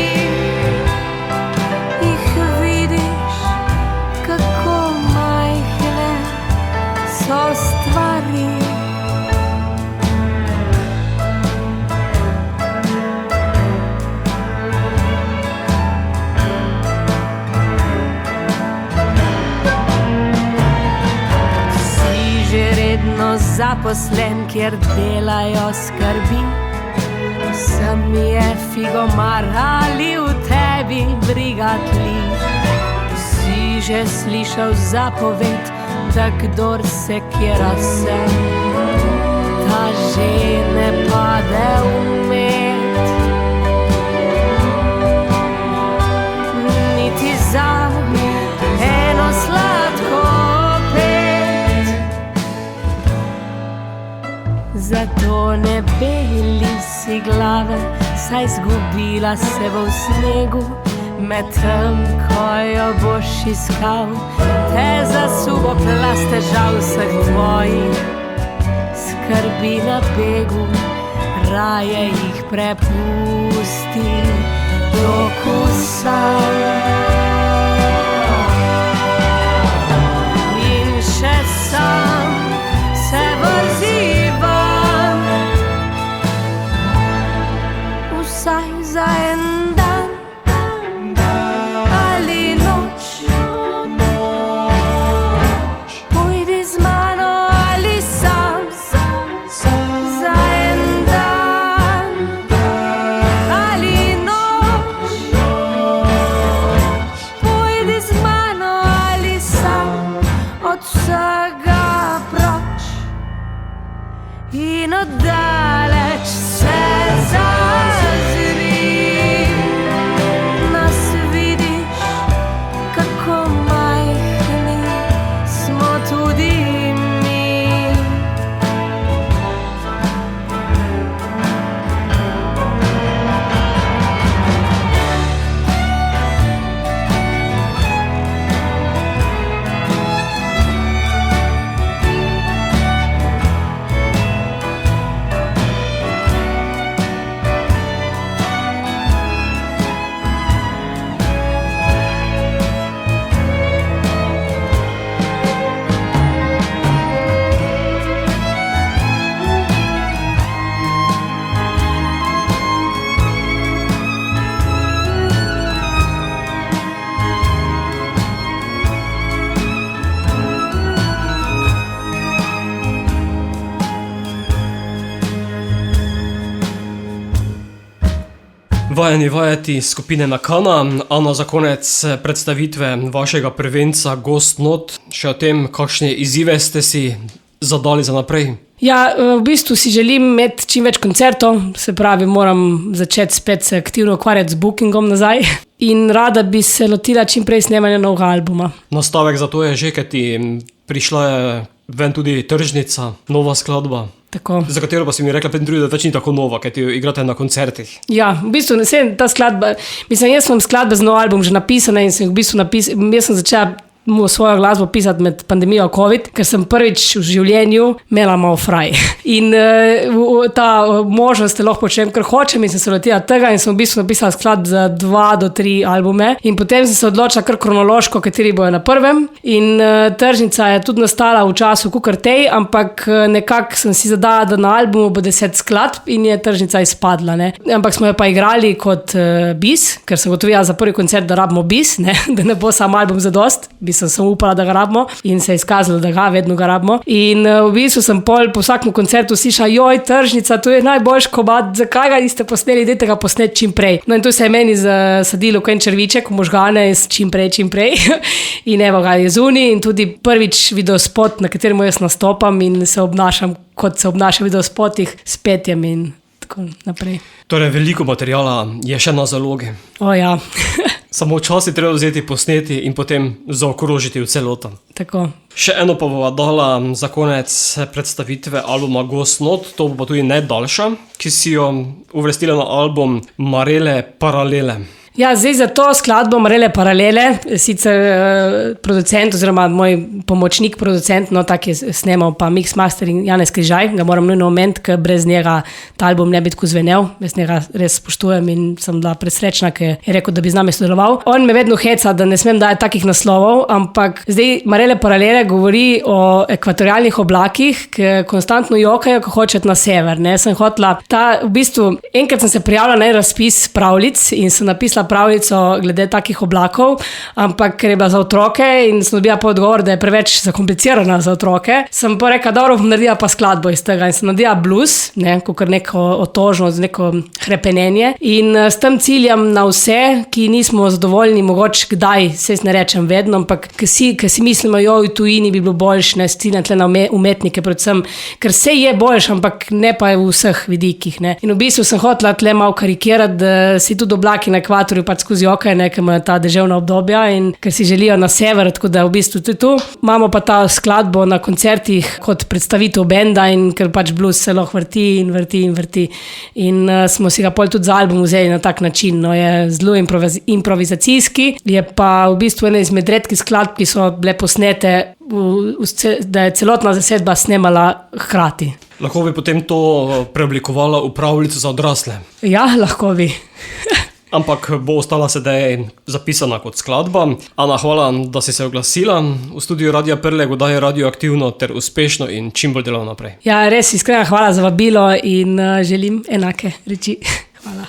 Zaposlen, kjer delajo skrbi, vsem je figomar ali v tebi briga tli. Si že slišal zapoved, da kdor sekira se, ta že ne pade v med. Niti za eno sladko pet. Zato ne beli si glave, saj zgubila se bo v snegu. Medtem, ko jo boš iskal, te zasubo plast težav vseh tvojih. Skrbi na begu, raje jih prepusti toku sam. In še sam se vrzi van, vsaj za en dan ali in oddaleč se zazri. Nas vidiš, kako majhni smo tudi mi. Vajeni vajeti skupine Nakana. Ana, za konec predstavitve vašega prvenca Ghost Not, še o tem, kakšne izzive ste si zadali za naprej. Ja, v bistvu si želim imeti čim več koncertov, se pravi, moram začeti spet se aktivno ukvarjati z bookingom nazaj in rada bi se lotila čim prej snemanja novega albuma. Nastavek za to je že, ker ti prišla je ven tudi tržnica, nova skladba. Tako. Za katero pa si mi rekla, da več ni tako nova, ker ti jo igrate na koncertih. Ja, v bistvu ta skladba, jaz imam skladbe za nov album že napisane in sem v bistvu jaz sem začela svojo glasbo pisati med pandemijo COVID, ker sem prvič v življenju imela malo fraj. In ta možnost lahko počnem, kar hočem in sem se lotila tega in sem v bistvu napisala skladb za 2 do 3 albume in potem sem se odločila kar kronološko, kateri bojo na prvem in tržnica je tudi nastala v času kakor tej, ampak nekako sem si zadala, da na albumu bo 10 skladb in je tržnica izpadla, ne. Ampak smo jo pa igrali kot bis, ker sem gotovila za prvi koncert, da rabimo bis, ne, da ne bo sam album zadost, sem upala, da ga rabimo in se je izkazalo, da vedno ga rabimo. In v bistvu sem po vsakem koncertu slišala, joj, tržnica, to je najboljši komad, zakaj ga niste posneli, dajte ga posneti čim prej. No in to se je meni zasadilo kot en črviček v možgane, čim prej. In evo ga je zunaj in tudi prvič videospot, na katerem jaz nastopam in se obnašam, kot se obnašam v videospotih s petjem in tako naprej. Torej, veliko materijala je še na zalogi. O ja. Samo čas je treba vzeti, posneti in potem zaokrožiti v celoto. Tako. Še eno pa bova dala za konec predstavitve albuma Ghost Not, to bo pa tudi najdaljša, ki si jo uvrstila na album Marele Paralele. Ja, zdaj za to skladbo Marele Paralele, sicer producent oziroma moj pomočnik producent, no tak je snemal pa mix mastering Janez Križaj, ga moram nujno omeniti, ker brez njega ta album ne bi tako zvenel, jaz njega res spoštujem in sem bila presrečna, ker je rekel, da bi z nami sodeloval. On me vedno heca, da ne smem dati takih naslovov, ampak zdaj Marele Paralele govori o ekvatorialnih oblakih, ki konstantno jokajo, ko hočejo na sever, ne. Sem hotela v bistvu, enkrat sem se prijavila na razpis pravljic in sem napisala pravljico glede takih oblakov, ampak ker je bila za otroke in sem dobila pa odgovor, da je preveč zakomplicirana za otroke, sem pa rekla, dobro, bom naredila pa skladbo iz tega in sem naredila blues, ne, kakor neko otožnost, neko hrepenenje in s tem ciljam na vse, ki nismo zadovoljni, mogoče kdaj, se ne rečem vedno, ampak ki si mislimo, v tujini bi bilo boljš, ne, ciljam tle na umetnike predvsem, ker se je boljš, ampak ne pa v vseh vidikih, ne. In v bistvu sem hotela tle malo karikirati, da si tudi oblaki na ekvatorju pač skozi okajo, ker imajo ta deževna obdobja in ker si želijo na sever, tako da v bistvu tudi tu. Imamo pa ta skladbo na koncertih kot predstavitev benda in ker pač blues se lahko vrti in vrti in vrti. In smo si ga pol tudi za album vzeli na tak način, no, je zelo improvizacijski, je pa v bistvu ena izmed redkih skladb, ki so bile posnete, da je celotna zasedba snemala hkrati. Lahko bi potem to preoblikovala v pravljico za odrasle? Ja, lahko bi. Ampak bo ostala sedaj zapisana kot skladba. Ana, hvala, da si se oglasila v studiu Radia Prle, oddaji Radioaktivno ter uspešno in čim bolj delala naprej. Ja, res iskrena hvala za vabilo in želim enake reči. Hvala.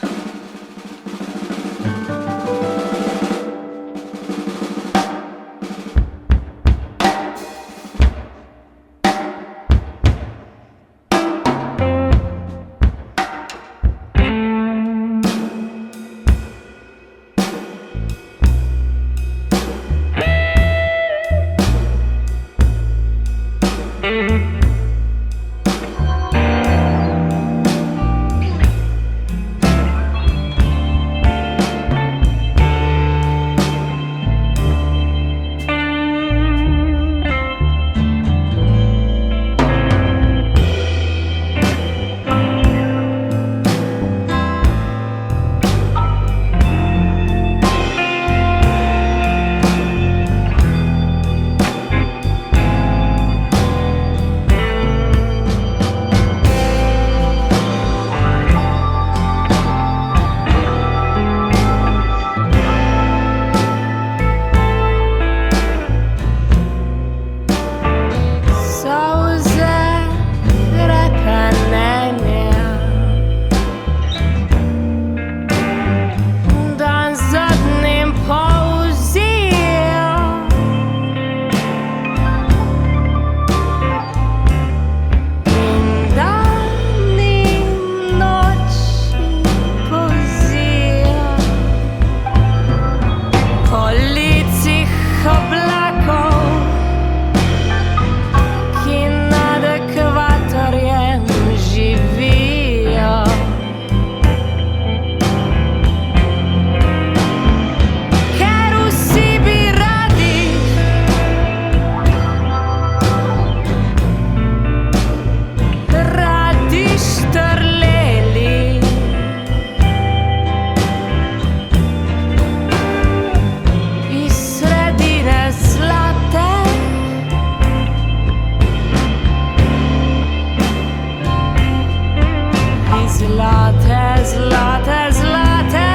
zlate, zlate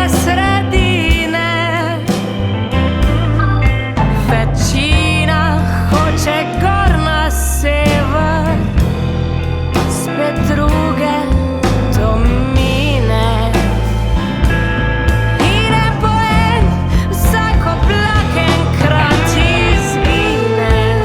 sredine. Večina hoče gor na sever, spet druge to mine. In en po en vsak oblak enkrat izgine.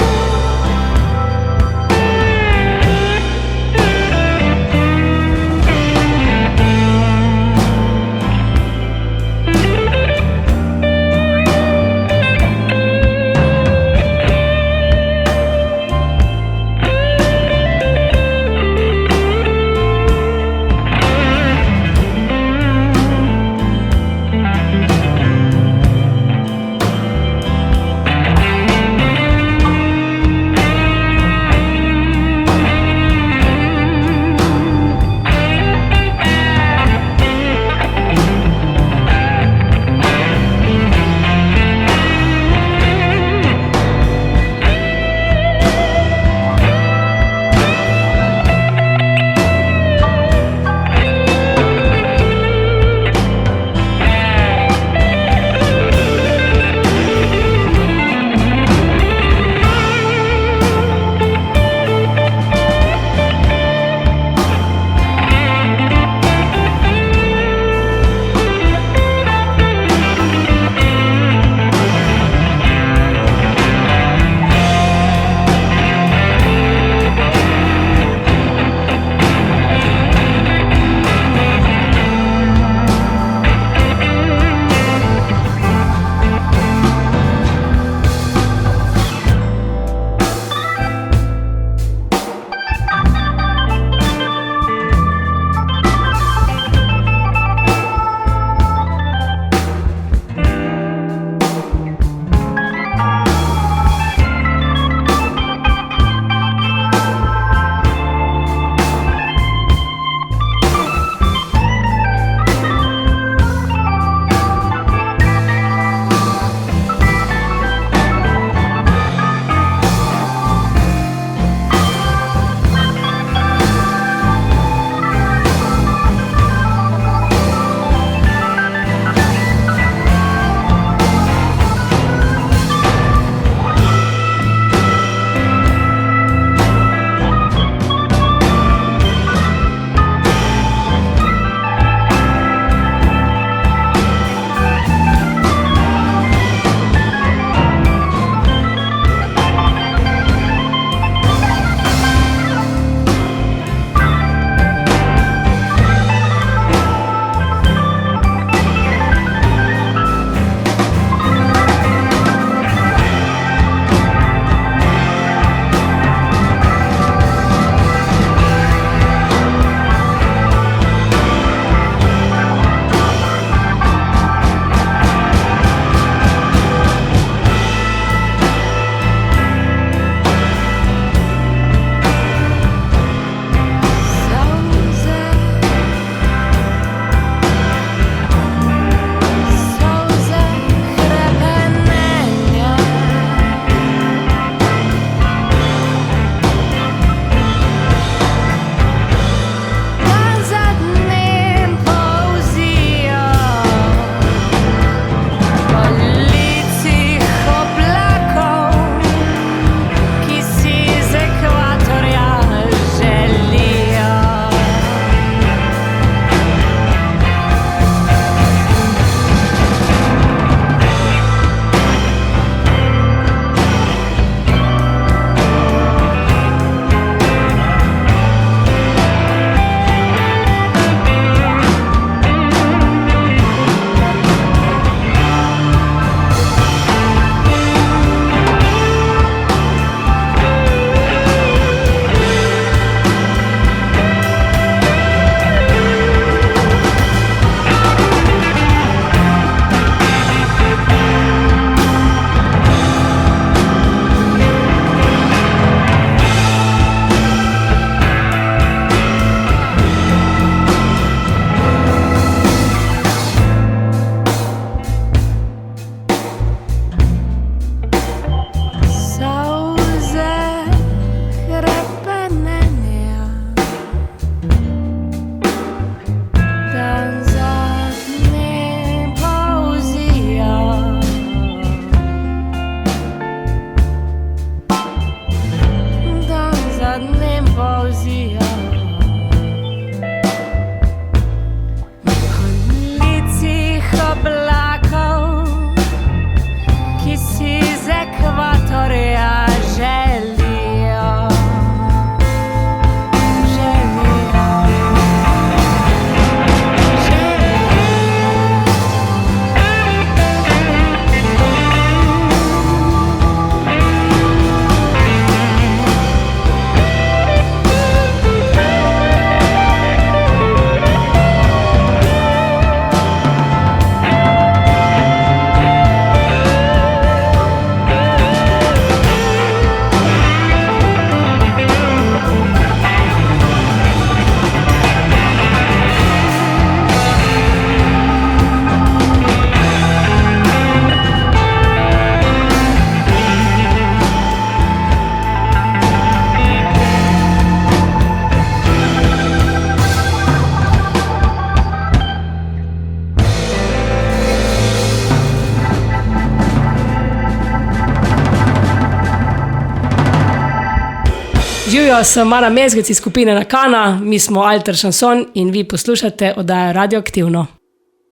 Živijo, sem Mana Mezgec iz skupine Nakana, mi smo Alter Šanson in vi poslušate oddajo Radioaktivno.